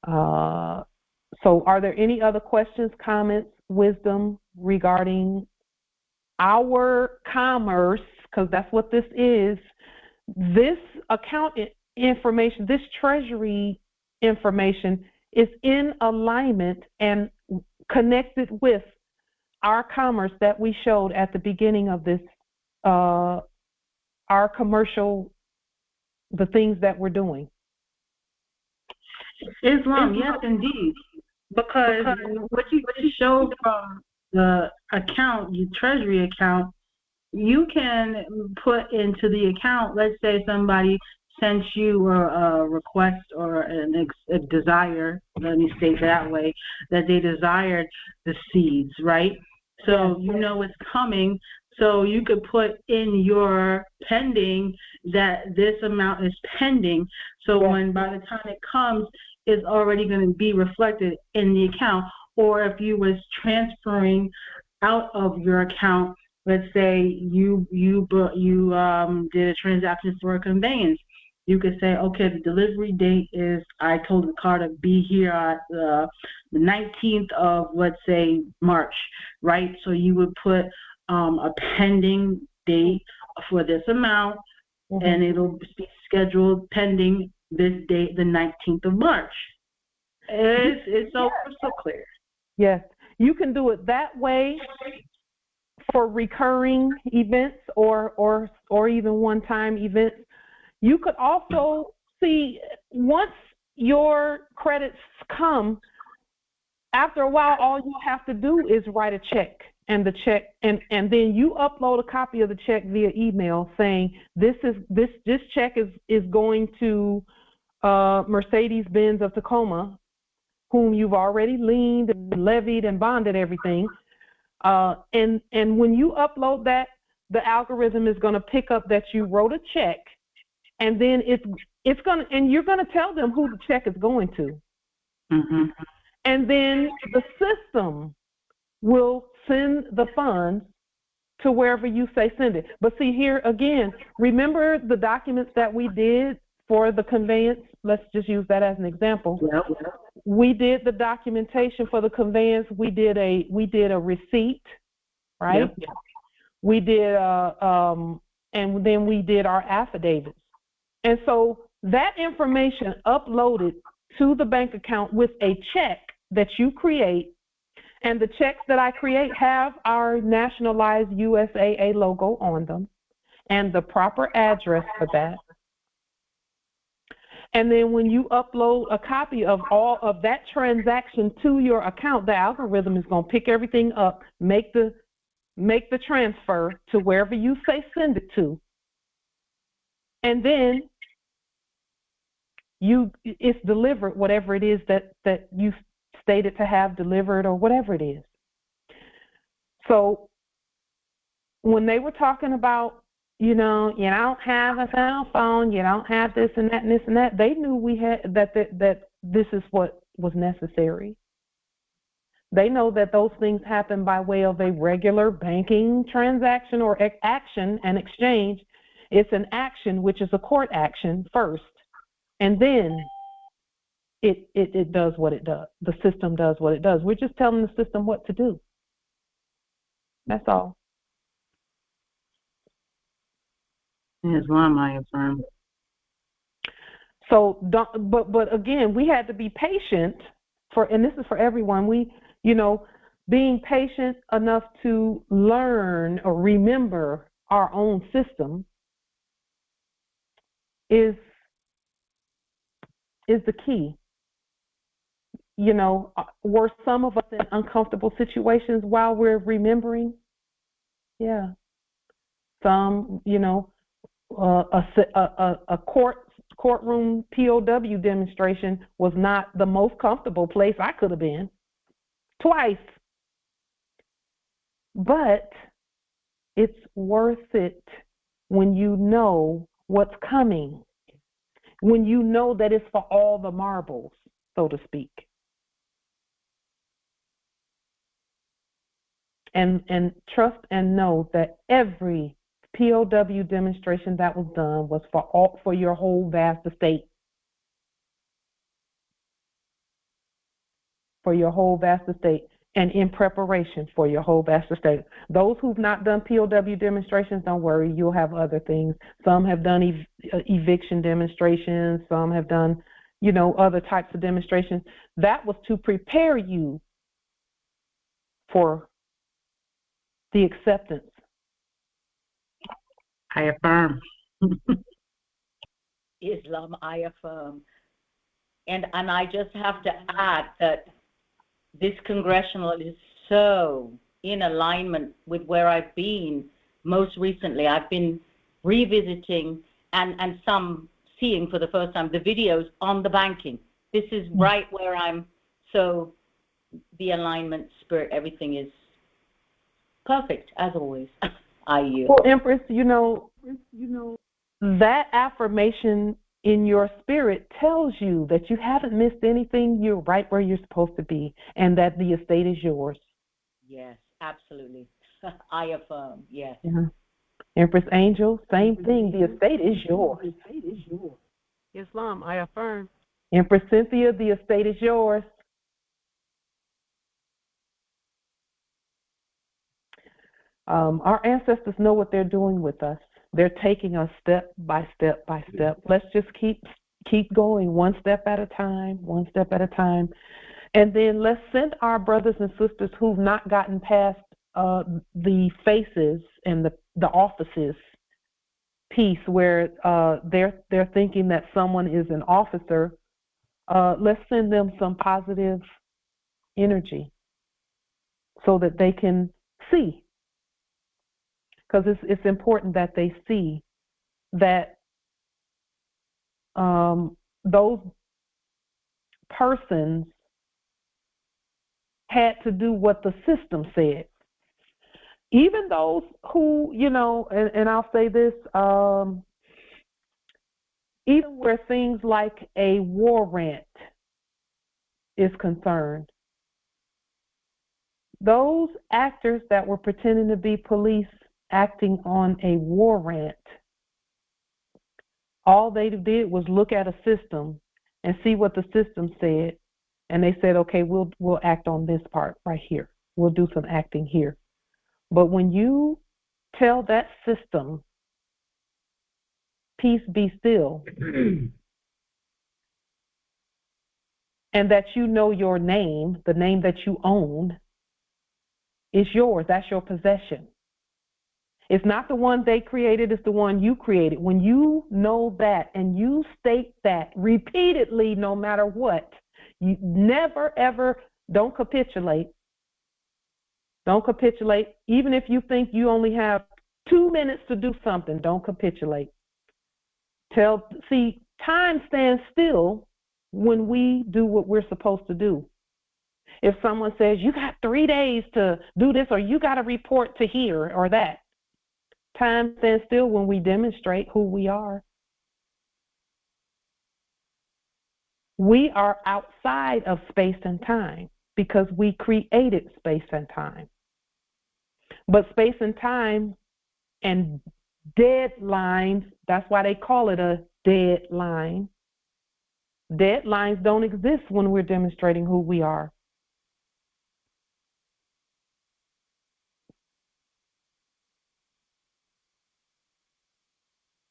So are there any other questions, comments, wisdom regarding our commerce? Because that's what this is. This account information, this treasury information is in alignment and connected with our commerce that we showed at the beginning of this, our commercial, the things that we're doing. Islam, yes, indeed. Because what you showed from the account, your treasury account, you can put into the account, let's say somebody sent you a request or a desire, let me state that way, that they desired the seeds, right? So you know it's coming, so you could put in your pending that this amount is pending, so when by the time it comes, it's already going to be reflected in the account. Or if you was transferring out of your account, let's say you did a transaction for a conveyance, you could say, okay, the delivery date is, I told the car to be here at the 19th of, let's say, March, right? So you would put a pending date for this amount, and it'll be scheduled pending this date, the 19th of March. It's so clear. Yes, you can do it that way for recurring events or even one-time events. You could also see, once your credits come, after a while, all you have to do is write a check, and the check, and then you upload a copy of the check via email saying this check is going to Mercedes-Benz of Tacoma, whom you've already liened and levied and bonded everything. And when you upload that, the algorithm is going to pick up that you wrote a check, and then it's going to, and you're going to tell them who the check is going to. Mm-hmm. And then the system will send the funds to wherever you say send it. But see, here again, remember the documents that we did for the conveyance? Let's just use that as an example. Yep. We did the documentation for the conveyance. We did a receipt, right? Yep. We did and then we did our affidavits. And so that information uploaded to the bank account with a check that you create, and the checks that I create have our nationalized USAA logo on them and the proper address for that. And then when you upload a copy of all of that transaction to your account, the algorithm is going to pick everything up, make the transfer to wherever you say send it to. And then it's delivered, whatever it is that you stated to have delivered or whatever it is. So when they were talking about, you don't have a cell phone, you don't have this and that and this and that, they knew we had that this is what was necessary. They know that those things happen by way of a regular banking transaction or action and exchange. It's an action, which is a court action first, and then it does what it does. The system does what it does. We're just telling the system what to do. That's all. Islam, I affirm. So, but again, we had to be patient and this is for everyone. Being patient enough to learn or remember our own system is the key. Were some of us in uncomfortable situations while we're remembering? Yeah. Some, a courtroom POW demonstration was not the most comfortable place I could have been twice, but it's worth it when you know what's coming, when you know that it's for all the marbles, so to speak. And trust and know that every POW demonstration that was done was for your whole vast estate. For your whole vast estate, and in preparation for your whole vast estate. Those who've not done POW demonstrations, don't worry, you'll have other things. Some have done eviction demonstrations, some have done, other types of demonstrations. That was to prepare you for the acceptance. I affirm. Islam, I affirm. And I just have to add that this congressional is so in alignment with where I've been most recently. I've been revisiting and some seeing for the first time the videos on the banking. This is right where I'm. So the alignment, spirit, everything is perfect as always. I yield. Well, Empress, that affirmation in your spirit tells you that you haven't missed anything. You're right where you're supposed to be, and that the estate is yours. Yes, absolutely. I affirm. Yes. Yeah. Empress Angel, same thing. The estate is yours. Islam, I affirm. Empress Cynthia, the estate is yours. Our ancestors know what they're doing with us. They're taking us step by step by step. Let's just keep going one step at a time, one step at a time. And then let's send our brothers and sisters who've not gotten past the faces and the offices piece where they're thinking that someone is an officer. Let's send them some positive energy so that they can see. Because it's important that they see that those persons had to do what the system said. Even those who, and I'll say this, even where things like a warrant is concerned, those actors that were pretending to be police acting on a warrant, all they did was look at a system and see what the system said, and they said, okay, we'll act on this part right here. We'll do some acting here. But when you tell that system, peace be still, and that you know your name, the name that you own, is yours. That's your possession. It's not the one they created, it's the one you created. When you know that and you state that repeatedly, no matter what, you never, ever, don't capitulate. Don't capitulate. Even if you think you only have 2 minutes to do something, don't capitulate. See, time stands still when we do what we're supposed to do. If someone says, you got 3 days to do this, or you got to report to here or that, time stands still when we demonstrate who we are. We are outside of space and time because we created space and time. But space and time and deadlines, that's why they call it a deadline. Deadlines don't exist when we're demonstrating who we are.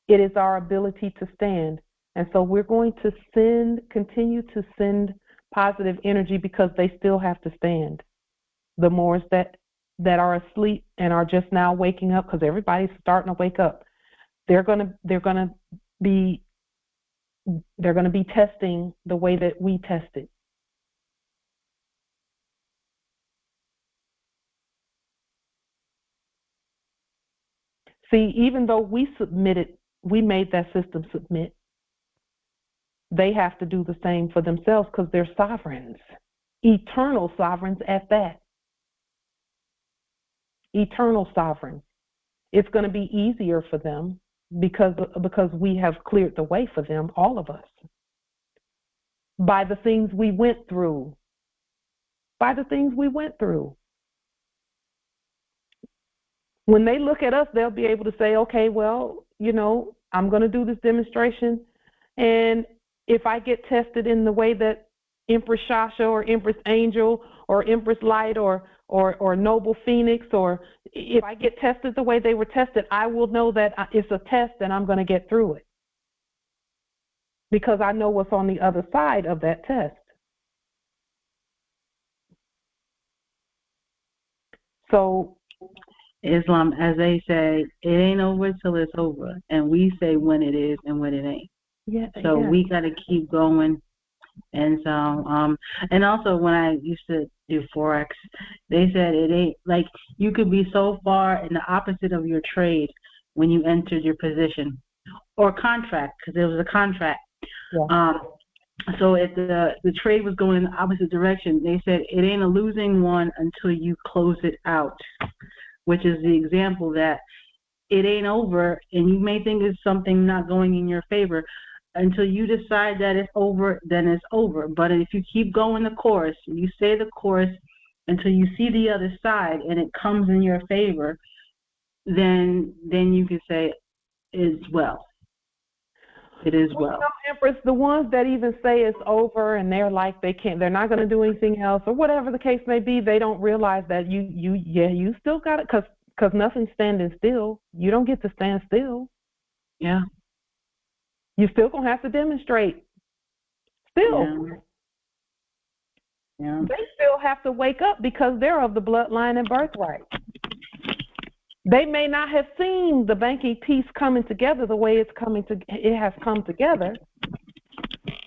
It is our ability to stand. And so we're going to continue to send positive energy because they still have to stand. The Moors that are asleep and are just now waking up, because everybody's starting to wake up, they're gonna be testing the way that we tested. See, even though we made that system submit, they have to do the same for themselves because they're sovereigns, eternal sovereigns at that. Eternal sovereigns. It's going to be easier for them because we have cleared the way for them, all of us, by the things we went through. By the things we went through. When they look at us, they'll be able to say, okay, well, I'm going to do this demonstration, and if I get tested in the way that Empress Shasha or Empress Angel or Empress Light or Noble Phoenix, or if I get tested the way they were tested, I will know that it's a test and I'm going to get through it because I know what's on the other side of that test. So Islam, as they say, it ain't over till it's over, and we say when it is and when it ain't. Yeah. So we got to keep going. And so, and also when I used to do Forex, they said it ain't like you could be so far in the opposite of your trade when you entered your position or contract, because it was a contract. Yeah. So if the trade was going in the opposite direction, they said it ain't a losing one until you close it out, which is the example that it ain't over, and you may think it's something not going in your favor. Until you decide that it's over, then it's over. But if you keep going the course, you stay the course until you see the other side and it comes in your favor, then you can say it's well. It is well. Empress, the ones that even say it's over and they're like they're not going to do anything else or whatever the case may be, they don't realize that you still got it because nothing's standing still. You don't get to stand still. Yeah. You're still going to have to demonstrate. Still. Yeah. They still have to wake up because they're of the bloodline and birthright. They may not have seen the banking piece coming together the way it has come together.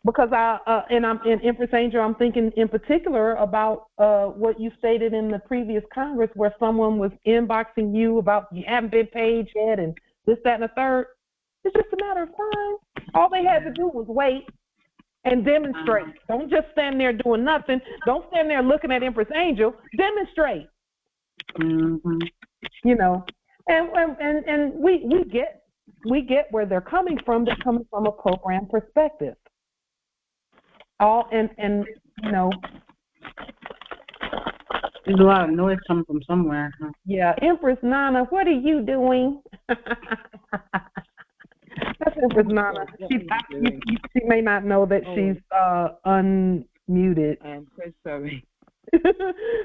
Because I'm in Empress Angel, I'm thinking in particular about what you stated in the previous Congress where someone was inboxing you about you haven't been paid yet and this, that, and the third. It's just a matter of time. All they had to do was wait and demonstrate. Don't just stand there doing nothing. Don't stand there looking at Empress Angel. Demonstrate. Mm-hmm. And we get where they're coming from. They're coming from a program perspective. There's a lot of noise coming from somewhere. Huh? Yeah, Empress Nana, what are you doing? That's Empress Nana. She may not know that she's unmuted. I'm so sorry.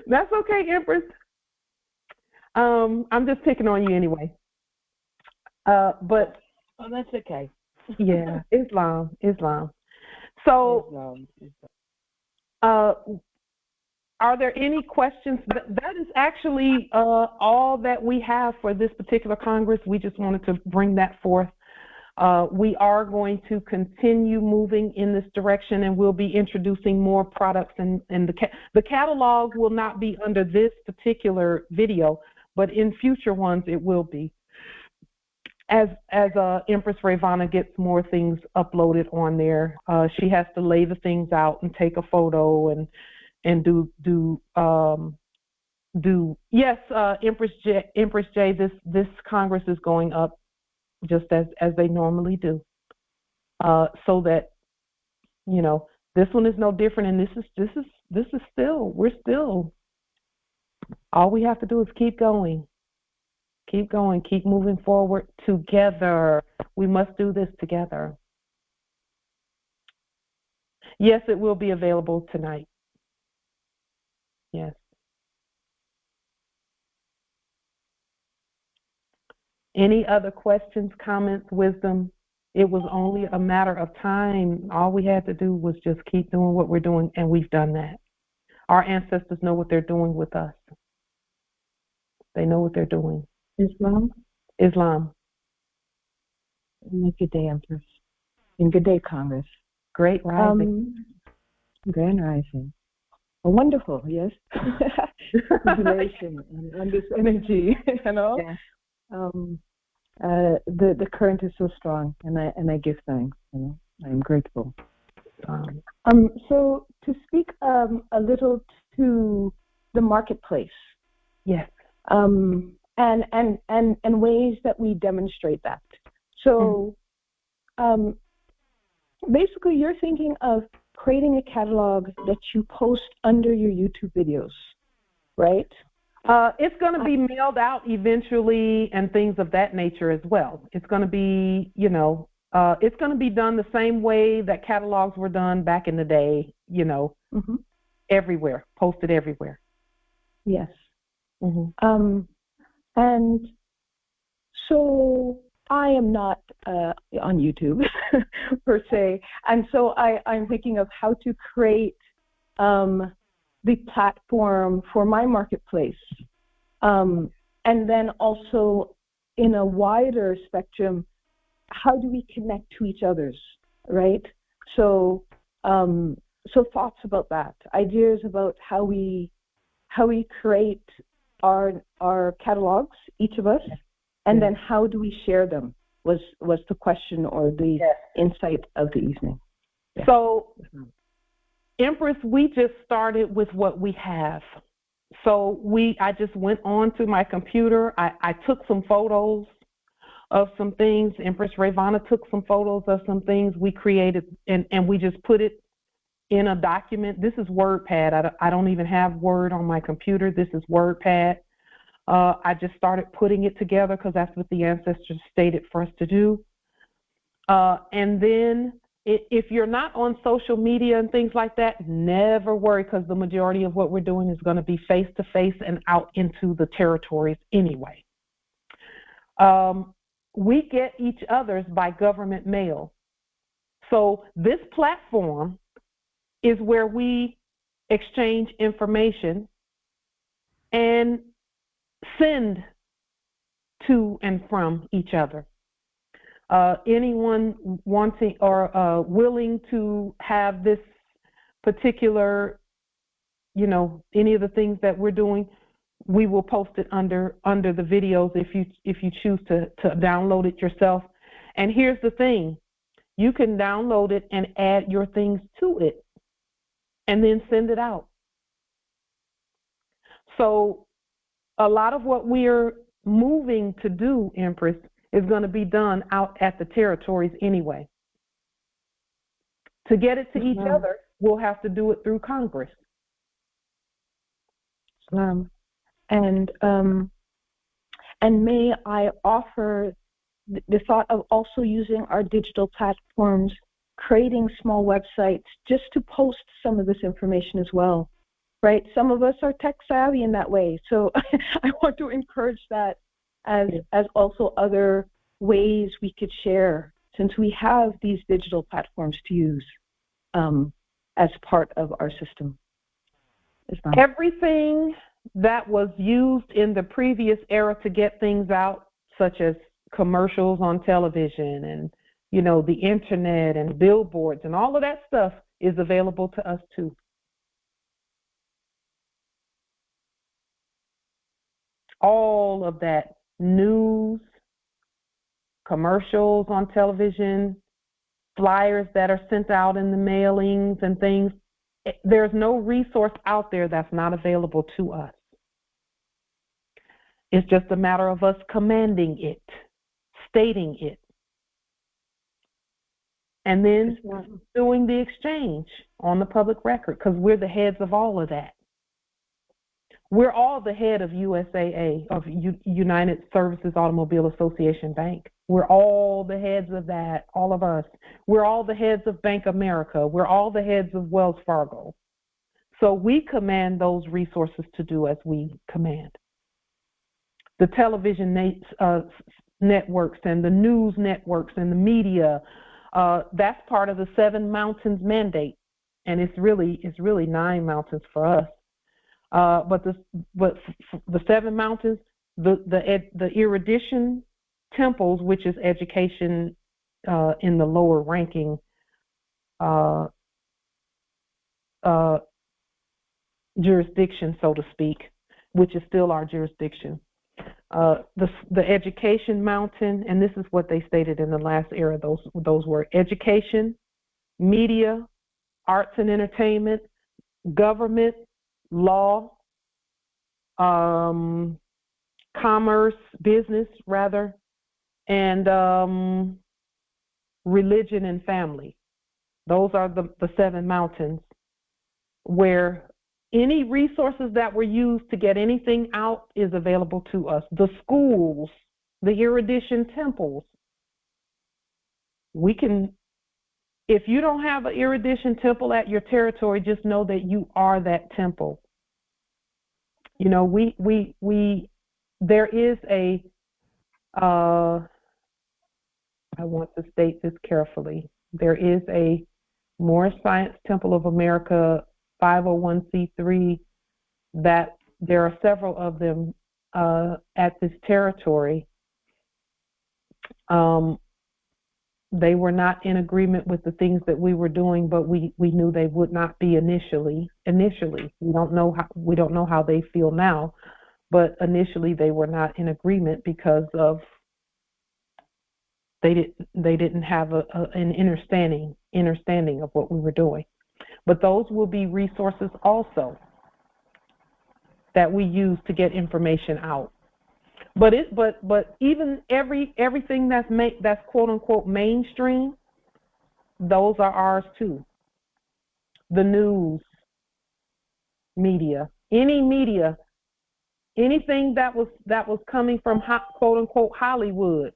That's okay, Empress. I'm just picking on you anyway. But that's okay. Yeah, Islam. So, are there any questions? That is actually all that we have for this particular Congress. We just wanted to bring that forth. We are going to continue moving in this direction, and we'll be introducing more products. And the catalog will not be under this particular video, but in future ones it will be. As Empress Ravana gets more things uploaded on there, she has to lay the things out and take a photo and do yes, Empress J, this Congress is going up just as they normally do, so that this one is no different, and this is still, we're still, all we have to do is keep going, keep moving forward together. We must do this together. Yes, it will be available tonight. Yes. Any other questions, comments, wisdom? It was only a matter of time. All we had to do was just keep doing what we're doing, and we've done that. Our ancestors know what they're doing with us. They know what they're doing. Islam? Islam. Good day, Empress. And good day, Congress. Great rising. Grand rising. Oh, wonderful, yes. Jubilation and this energy, you know. Yeah. The current is so strong, and I give thanks. You know, I am grateful. So to speak a little to the marketplace. Yes. And ways that we demonstrate that. So, basically, you're thinking of creating a catalog that you post under your YouTube videos, right? It's going to be mailed out eventually and things of that nature as well. It's going to be, it's going to be done the same way that catalogs were done back in the day, everywhere, posted everywhere. Yes. And so I am not on YouTube per se, and so I'm thinking of how to create the platform for my marketplace, and then also in a wider spectrum, how do we connect to each other's, right? So thoughts about that, ideas about how we create our catalogs, each of us, and then how do we share them was the question or the insight of the evening. Yeah. So, Empress, we just started with what we have. So I just went on to my computer. I took some photos of some things. Empress Ravana took some photos of some things we created, and we just put it in a document. This is WordPad. I don't even have Word on my computer. This is WordPad. I just started putting it together because that's what the ancestors stated for us to do. And then if you're not on social media and things like that, never worry, because the majority of what we're doing is going to be face-to-face and out into the territories anyway. We get each other's by government mail. So this platform is where we exchange information and send to and from each other. Anyone wanting or willing to have this particular, any of the things that we're doing, we will post it under the videos if you choose to download it yourself. And here's the thing, you can download it and add your things to it and then send it out. So a lot of what we're moving to do, Empress, is going to be done out at the territories anyway. To get it to each other, we'll have to do it through Congress. And may I offer the thought of also using our digital platforms, creating small websites just to post some of this information as well, right? Some of us are tech savvy in that way, so I want to encourage that as also other ways we could share, since we have these digital platforms to use as part of our system. Everything that was used in the previous era to get things out, such as commercials on television and the internet and billboards and all of that stuff, is available to us too. All of that news, commercials on television, flyers that are sent out in the mailings and things, there's no resource out there that's not available to us. It's just a matter of us commanding it, stating it, and then doing the exchange on the public record, because we're the heads of all of that. We're all the head of USAA, of United Services Automobile Association Bank. We're all the heads of that, all of us. We're all the heads of Bank America. We're all the heads of Wells Fargo. So we command those resources to do as we command. The television networks and the news networks and the media. That's part of the 7 Mountains mandate, and it's really 9 mountains for us. But the 7 mountains, the erudition temples, which is education in the lower ranking jurisdiction, so to speak, which is still our jurisdiction. The education mountain, and this is what they stated in the last era, those were education, media, arts and entertainment, government, law, commerce, business rather, and religion and family. Those are the 7 mountains where any resources that were used to get anything out is available to us. The schools, the erudition temples. We can, if you don't have an erudition temple at your territory, just know that you are that temple. You know, there is a, I want to state this carefully. There is a Moorish Science Temple of America 501c3 that there are several of them at this territory. They were not in agreement with the things that we were doing, but we knew they would not be initially. We don't know how they feel now, but initially they were not in agreement because of they didn't have an understanding of what we were doing. But those will be resources also that we use to get information out. But even everything that's quote unquote mainstream, those are ours too. The news, media, anything that was coming from quote unquote Hollywood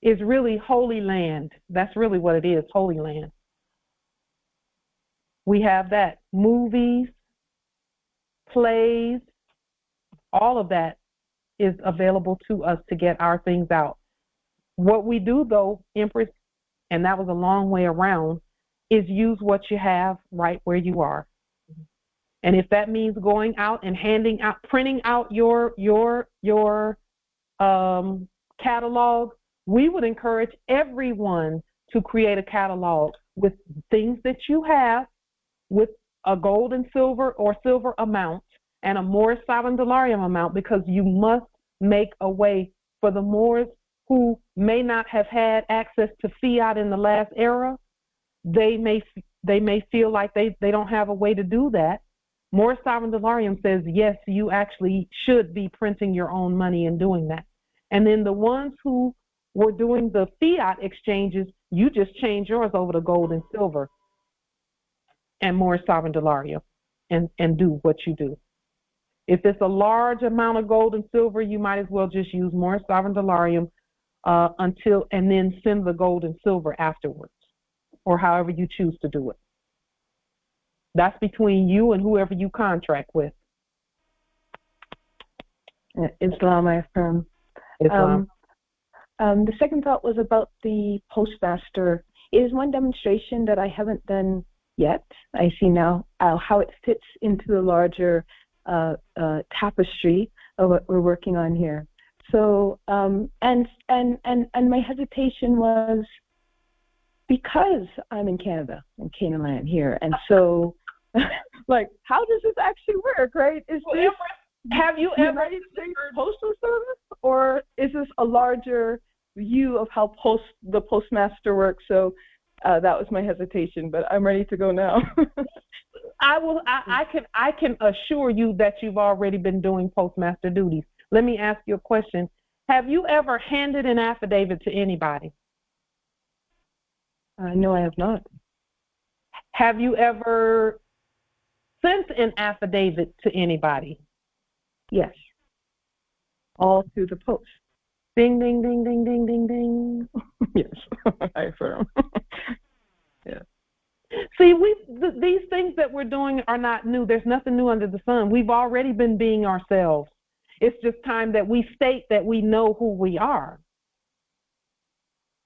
is really Holy Land. That's really what it is, Holy Land. We have that. Movies, plays, all of that is available to us to get our things out. What we do, though, Empress, and that was a long way around, is use what you have right where you are. And if that means going out and printing out your catalog, we would encourage everyone to create a catalog with things that you have, with a gold and silver or silver amount and a Moorish sovereign dolarium amount, because you must make a way for the Moors who may not have had access to fiat in the last era. They may feel like they don't have a way to do that. Moorish sovereign dolarium says, yes, you actually should be printing your own money and doing that. And then the ones who were doing the fiat exchanges, you just change yours over to gold and silver and Moorish sovereign dolarium and do what you do. If it's a large amount of gold and silver, you might as well just use Moorish sovereign dolarium and then send the gold and silver afterwards, or however you choose to do it. That's between you and whoever you contract with. Islam, I affirm. Islam. The second thought was about the postmaster. It is one demonstration that I haven't done yet. I see now how it fits into the larger tapestry of what we're working on here. So, and my hesitation was because I'm in Canada, in Canaan land here, and so, like, how does this actually work, right? Have you ever United States Postal Service, or is this a larger view of how the postmaster works? So that was my hesitation, but I'm ready to go now. I can assure you that you've already been doing postmaster duties. Let me ask you a question. Have you ever handed an affidavit to anybody? No, I have not. Have you ever sent an affidavit to anybody? Yes. All through the post. Ding, ding, ding, ding, ding, ding, ding. Yes, I affirm. Yeah. See, these things that we're doing are not new. There's nothing new under the sun. We've already been being ourselves. It's just time that we state that we know who we are.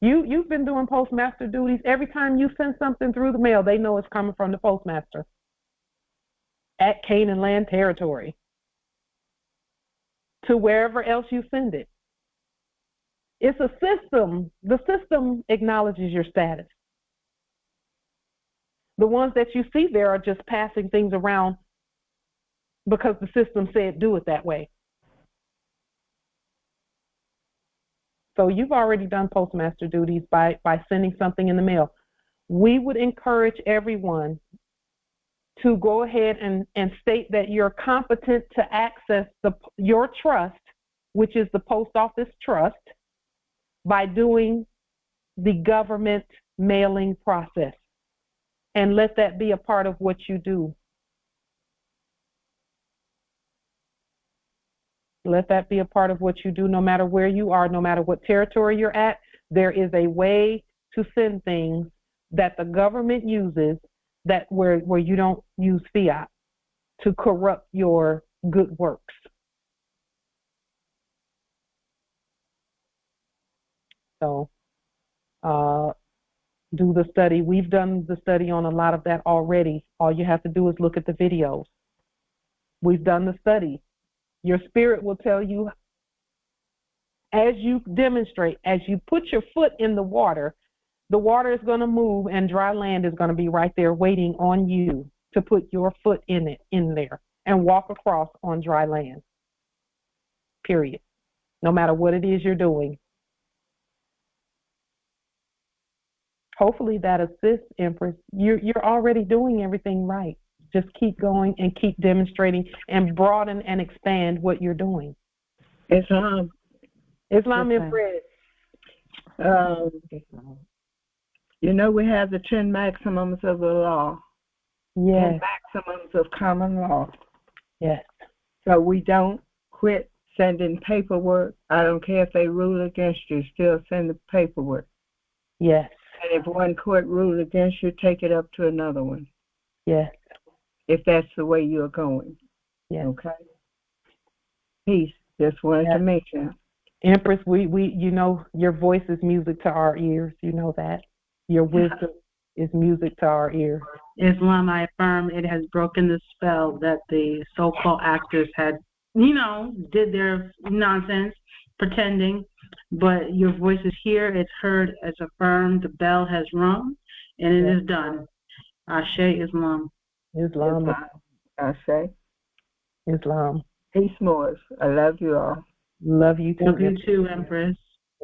You've been doing postmaster duties. Every time you send something through the mail, they know it's coming from the postmaster at Canaan Land Territory to wherever else you send it. It's a system. The system acknowledges your status. The ones that you see there are just passing things around because the system said do it that way. So you've already done postmaster duties by sending something in the mail. We would encourage everyone to go ahead and state that you're competent to access your trust, which is the post office trust, by doing the government mailing process. And let that be a part of what you do. Let that be a part of what you do, no matter where you are, no matter what territory you're at. There is a way to send things that the government uses that where you don't use fiat to corrupt your good works. So do the study. We've done the study on a lot of that already. All you have to do is look at the videos. We've done the study. Your spirit will tell you, as you demonstrate, as you put your foot in the water is going to move and dry land is going to be right there waiting on you to put your foot in there and walk across on dry land. Period. No matter what it is you're doing. Hopefully that assists, Empress. You're already doing everything right. Just keep going and keep demonstrating and broaden and expand what you're doing. Islam, Empress. You know we have the 10 maximums of the law. Yes. 10 maximums of common law. Yes. So we don't quit sending paperwork. I don't care if they rule against you, still send the paperwork. Yes. And if one court rules against you, take it up to another one. Yes. If that's the way you're going. Yes. Okay? Peace. Just wanted to mention. Empress, we you know your voice is music to our ears. You know that. Your wisdom is music to our ears. Islam, I affirm it has broken the spell that the so-called actors had, did their nonsense, pretending. But your voice is here, it's heard, it's affirmed, the bell has rung, and it is done. Ashe, Islam. Islam. Ashe. Islam. Peace, Moors. I love you all. Love you too. Love you too, Empress.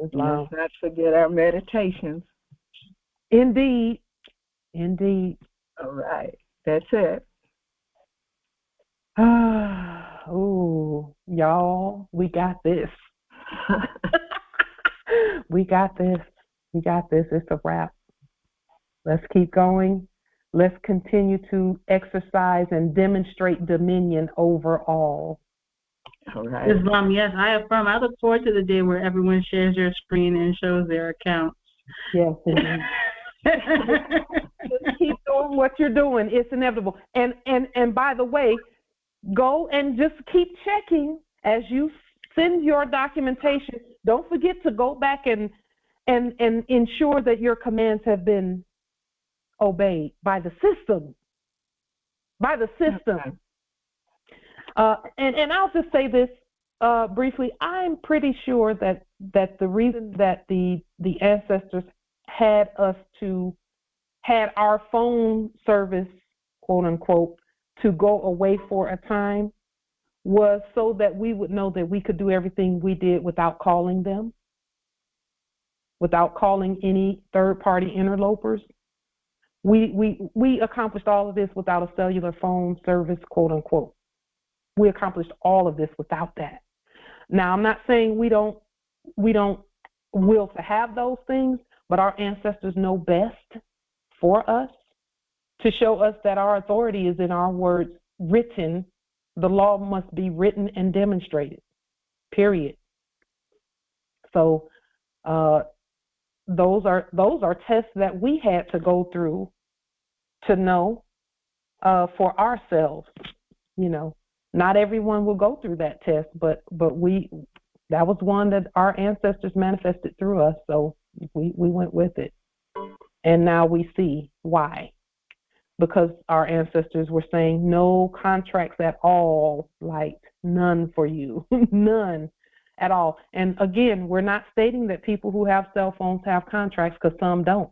Islam. Let's not forget our meditations. Indeed. Indeed. All right. That's it. Oh, y'all, we got this. We got this. We got this. It's a wrap. Let's keep going. Let's continue to exercise and demonstrate dominion over all. All right. Islam, yes, I affirm. I look forward to the day where everyone shares their screen and shows their accounts. Yes, indeed. Just keep doing what you're doing. It's inevitable. And by the way, go and just keep checking as you send your documentation. Don't forget to go back and ensure that your commands have been obeyed by the system. By the system. Okay. And I'll just say this briefly. I'm pretty sure that the reason that the ancestors had our phone service, quote unquote, to go away for a time was so that we would know that we could do everything we did without calling them, without calling any third-party interlopers. We accomplished all of this without a cellular phone service, quote unquote. We accomplished all of this without that. Now, I'm not saying we don't will to have those things, but our ancestors know best for us to show us that our authority is in our words written. The law must be written and demonstrated, period. So those are tests that we had to go through to know for ourselves. Not everyone will go through that test, but that was one that our ancestors manifested through us. So We went with it. And now we see why. Because our ancestors were saying no contracts at all, like none for you, none at all. And again, we're not stating that people who have cell phones have contracts, because some don't.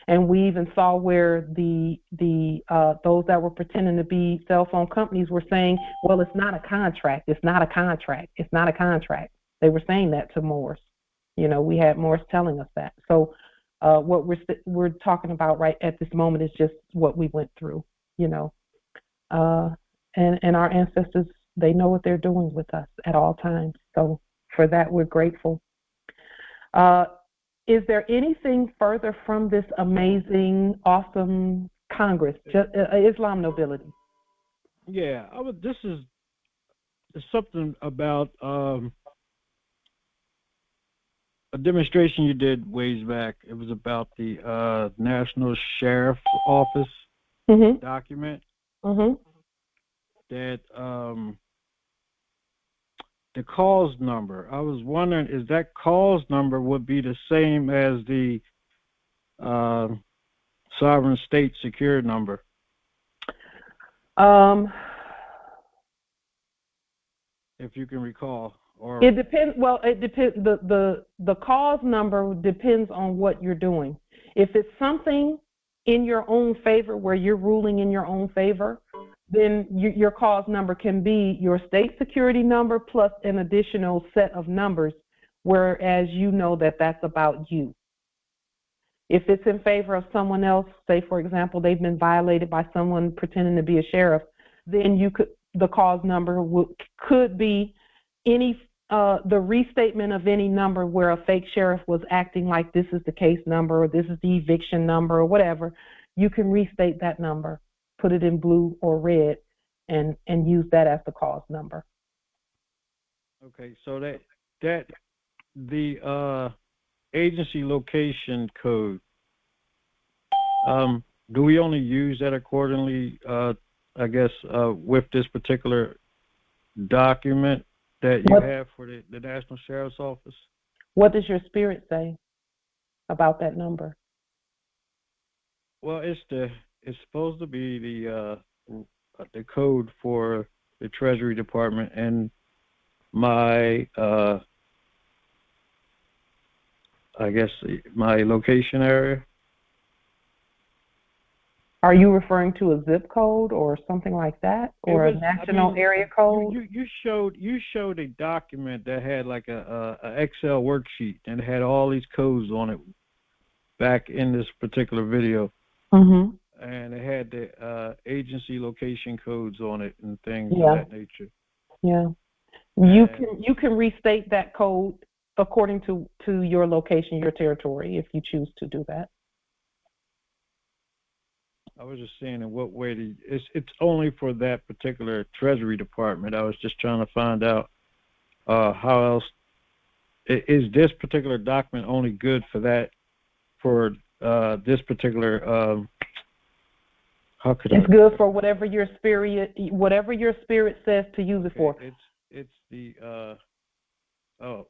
And we even saw where those that were pretending to be cell phone companies were saying, well, it's not a contract. It's not a contract. It's not a contract. They were saying that to Morse. We had Morse telling us that. So what we're talking about right at this moment is just what we went through, and our ancestors, they know what they're doing with us at all times. So for that, we're grateful. Is there anything further from this amazing, awesome Congress, Islam nobility? Yeah, this is something about a demonstration you did ways back. It was about the National Sheriff Office document that the cause number. I was wondering, is that cause number would be the same as the sovereign state secure number? If you can recall. Or it depends. Well, it depends. The cause number depends on what you're doing. If it's something in your own favor, where you're ruling in your own favor, then your cause number can be your state security number plus an additional set of numbers, whereas that's about you. If it's in favor of someone else, say for example they've been violated by someone pretending to be a sheriff, then the cause number could be the restatement of any number where a fake sheriff was acting like this is the case number or this is the eviction number or whatever. You can restate that number, put it in blue or red, and use that as the cause number. Okay, so that the agency location code, do we only use that accordingly, I guess, with this particular document that you have for the National Sheriff's Office? What does your spirit say about that number? Well, it's supposed to be the code for the Treasury Department and my I guess my location area. Are you referring to a zip code or something like that, or a national area code? You showed a document that had like a Excel worksheet and it had all these codes on it back in this particular video. Mm-hmm. And it had the agency location codes on it and things of that nature. Yeah. You can restate that code according to your location, your territory, if you choose to do that. I was just saying in what way it's only for that particular Treasury Department. I was just trying to find out how else is this particular document only good for that, for this particular it's good for whatever your spirit says to use it for. It's the oh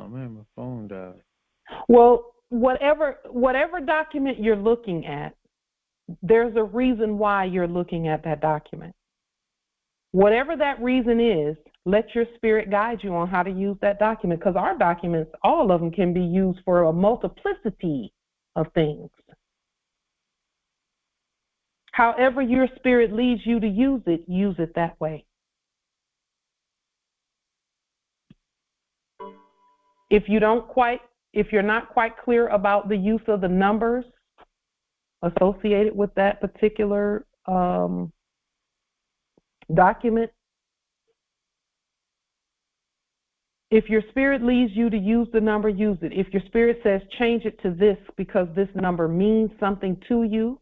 man, my phone died. Well, whatever document you're looking at, there's a reason why you're looking at that document. Whatever that reason is, let your spirit guide you on how to use that document, because our documents, all of them, can be used for a multiplicity of things. However your spirit leads you to use it that way. If you're not quite clear about the use of the numbers associated with that particular document, if your spirit leads you to use the number, use it. If your spirit says change it to this because this number means something to you,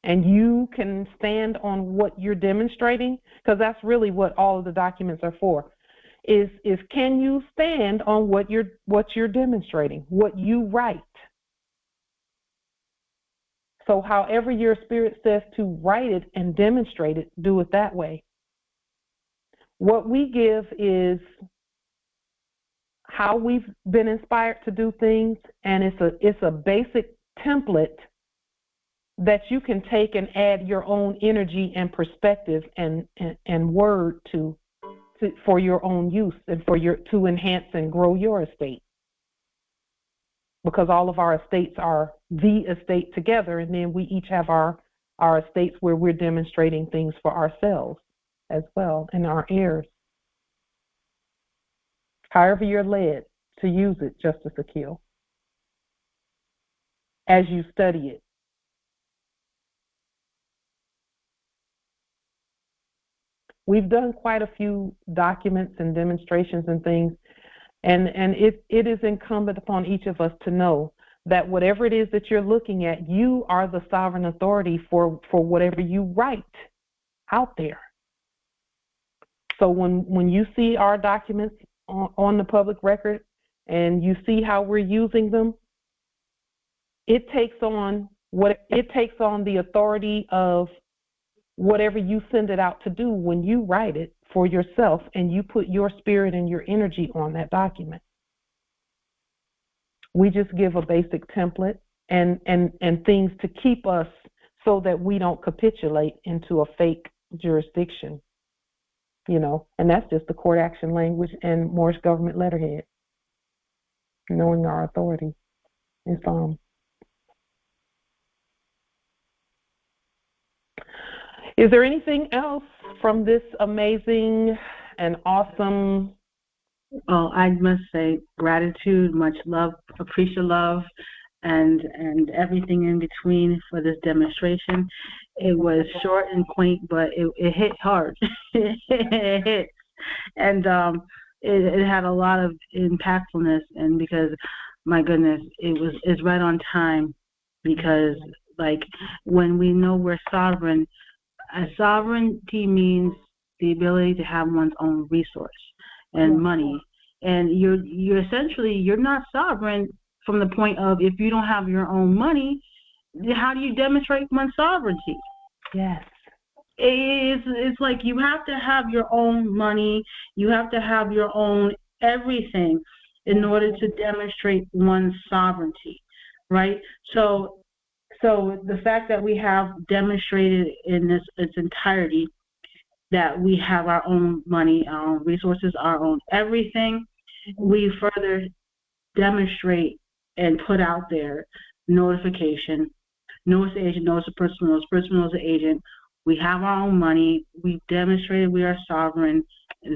and you can stand on what you're demonstrating, because that's really what all of the documents are for, is can you stand on what you're demonstrating, what you write? So however your spirit says to write it and demonstrate it, do it that way. What we give is how we've been inspired to do things, and it's a basic template that you can take and add your own energy and perspective and word to for your own use and to enhance and grow your estate. Because all of our estates are the estate together, and then we each have our estates where we're demonstrating things for ourselves as well and our heirs. However you're led to use it, Justice Akil, as you study it. We've done quite a few documents and demonstrations and things, and it is incumbent upon each of us to know that whatever it is that you're looking at, you are the sovereign authority for whatever you write out there. So when you see our documents on the public record and you see how we're using them, it takes on the authority of whatever you send it out to do when you write it for yourself and you put your spirit and your energy on that document. We just give a basic template and things to keep us so that we don't capitulate into a fake jurisdiction, and that's just the court action language and Moorish government letterhead, knowing our authority. Islam. Is there anything else from this amazing and awesome? Well, I must say gratitude, much love, appreciate love, and everything in between for this demonstration. It was short and quaint, but it hit hard. It hit, and it had a lot of impactfulness. And because, my goodness, it's right on time. Because like when we know we're sovereign, sovereignty means the ability to have one's own resource and money. And you're essentially, you're not sovereign from the point of, if you don't have your own money, how do you demonstrate one's sovereignty? Yes. It's like you have to have your own money, you have to have your own everything in order to demonstrate one's sovereignty, right? So the fact that we have demonstrated in its entirety that we have our own money, our own resources, our own everything, we further demonstrate and put out there notification. Notice the agent, notice the person knows the agent. We have our own money. We've demonstrated we are sovereign.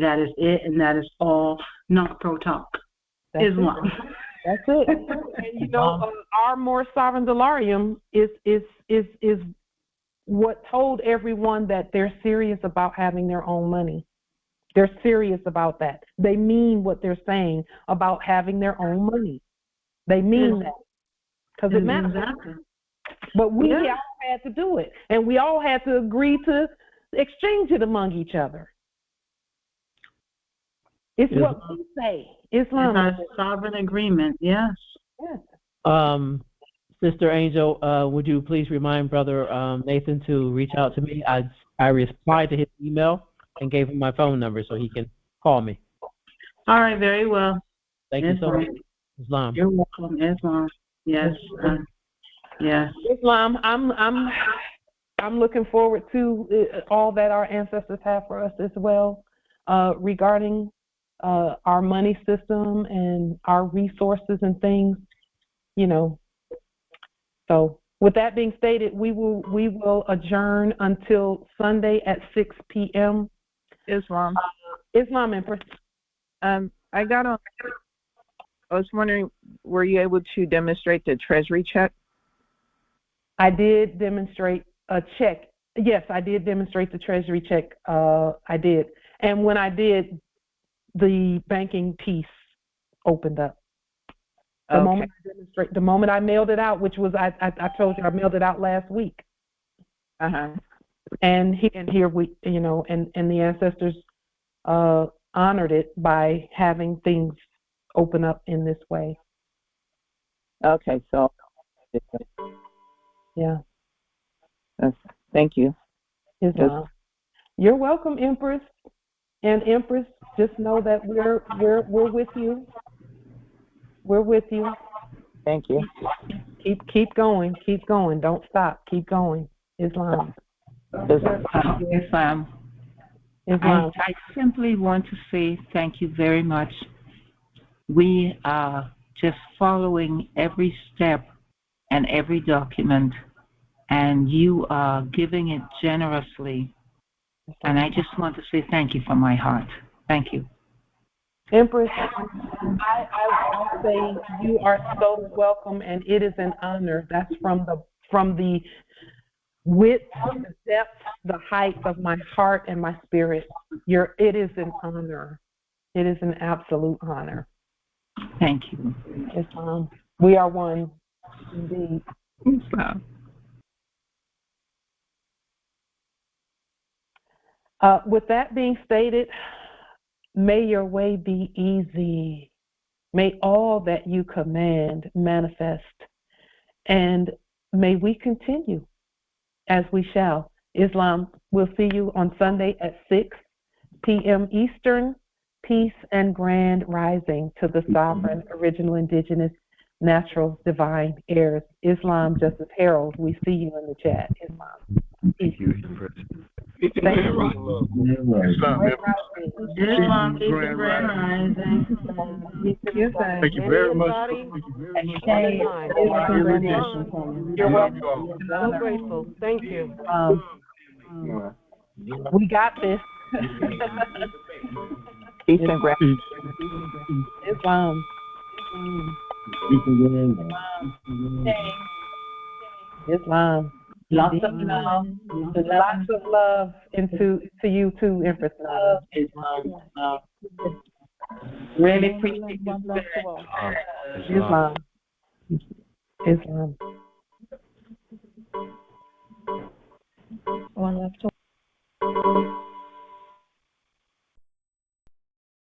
That is it, and that is all. Not pro talk. Islam. That's it. And our more sovereign delarium is what told everyone that they're serious about having their own money. They're serious about that. They mean what they're saying about having their own money. They mean that because it matters. Exactly. But we all had to do it, and we all had to agree to exchange it among each other. It's what we say. Islam. It's our sovereign agreement. Yes. Yes. Sister Angel, would you please remind Brother Nathan to reach out to me? I replied to his email and gave him my phone number so he can call me. All right, very well. Thank you so much. Islam. You're welcome. Islam. Yes. Yes. Islam. I'm looking forward to all that our ancestors have for us as well, regarding our money system and our resources and things, So with that being stated, we will adjourn until Sunday at 6 p.m. Islam. Islam Empress. I was wondering, were you able to demonstrate the Treasury check? I did demonstrate a check. Yes, I did demonstrate the Treasury check. I did. And when I did, the banking piece opened up. The moment I mailed it out, which was I told you I mailed it out last week. And here we, and the ancestors honored it by having things open up in this way. Okay, so yeah. Thank you. Islam. You're welcome, Empress. And Empress, just know that we're with you. We're with you. Thank you. Keep going. Keep going. Don't stop. Keep going. Islam. Islam. Islam. I simply want to say thank you very much. We are just following every step and every document, and you are giving it generously. And I just want to say thank you from my heart. Thank you. Empress, I say you are so welcome, and it is an honor. That's from the width, the depth, the height of my heart and my spirit. It is an honor. It is an absolute honor. Thank you. We are one, indeed. Wow. With that being stated, may your way be easy. May all that you command manifest. And may we continue as we shall. Islam, we'll see you on Sunday at 6 p.m. Eastern. Peace and grand rising to the sovereign, original, indigenous, natural, divine heirs. Islam, Justice Harold, we see you in the chat. Islam. Thank you, Empress. Thank you. Islam, peace and grand rising. Thank you very much. You're welcome. So grateful. Thank you. We got this. Peace and gratitude. Islam. Islam. Lots of love. Lots of love to you too, Empress. Islam. Really appreciate you. Islam. Islam. One love to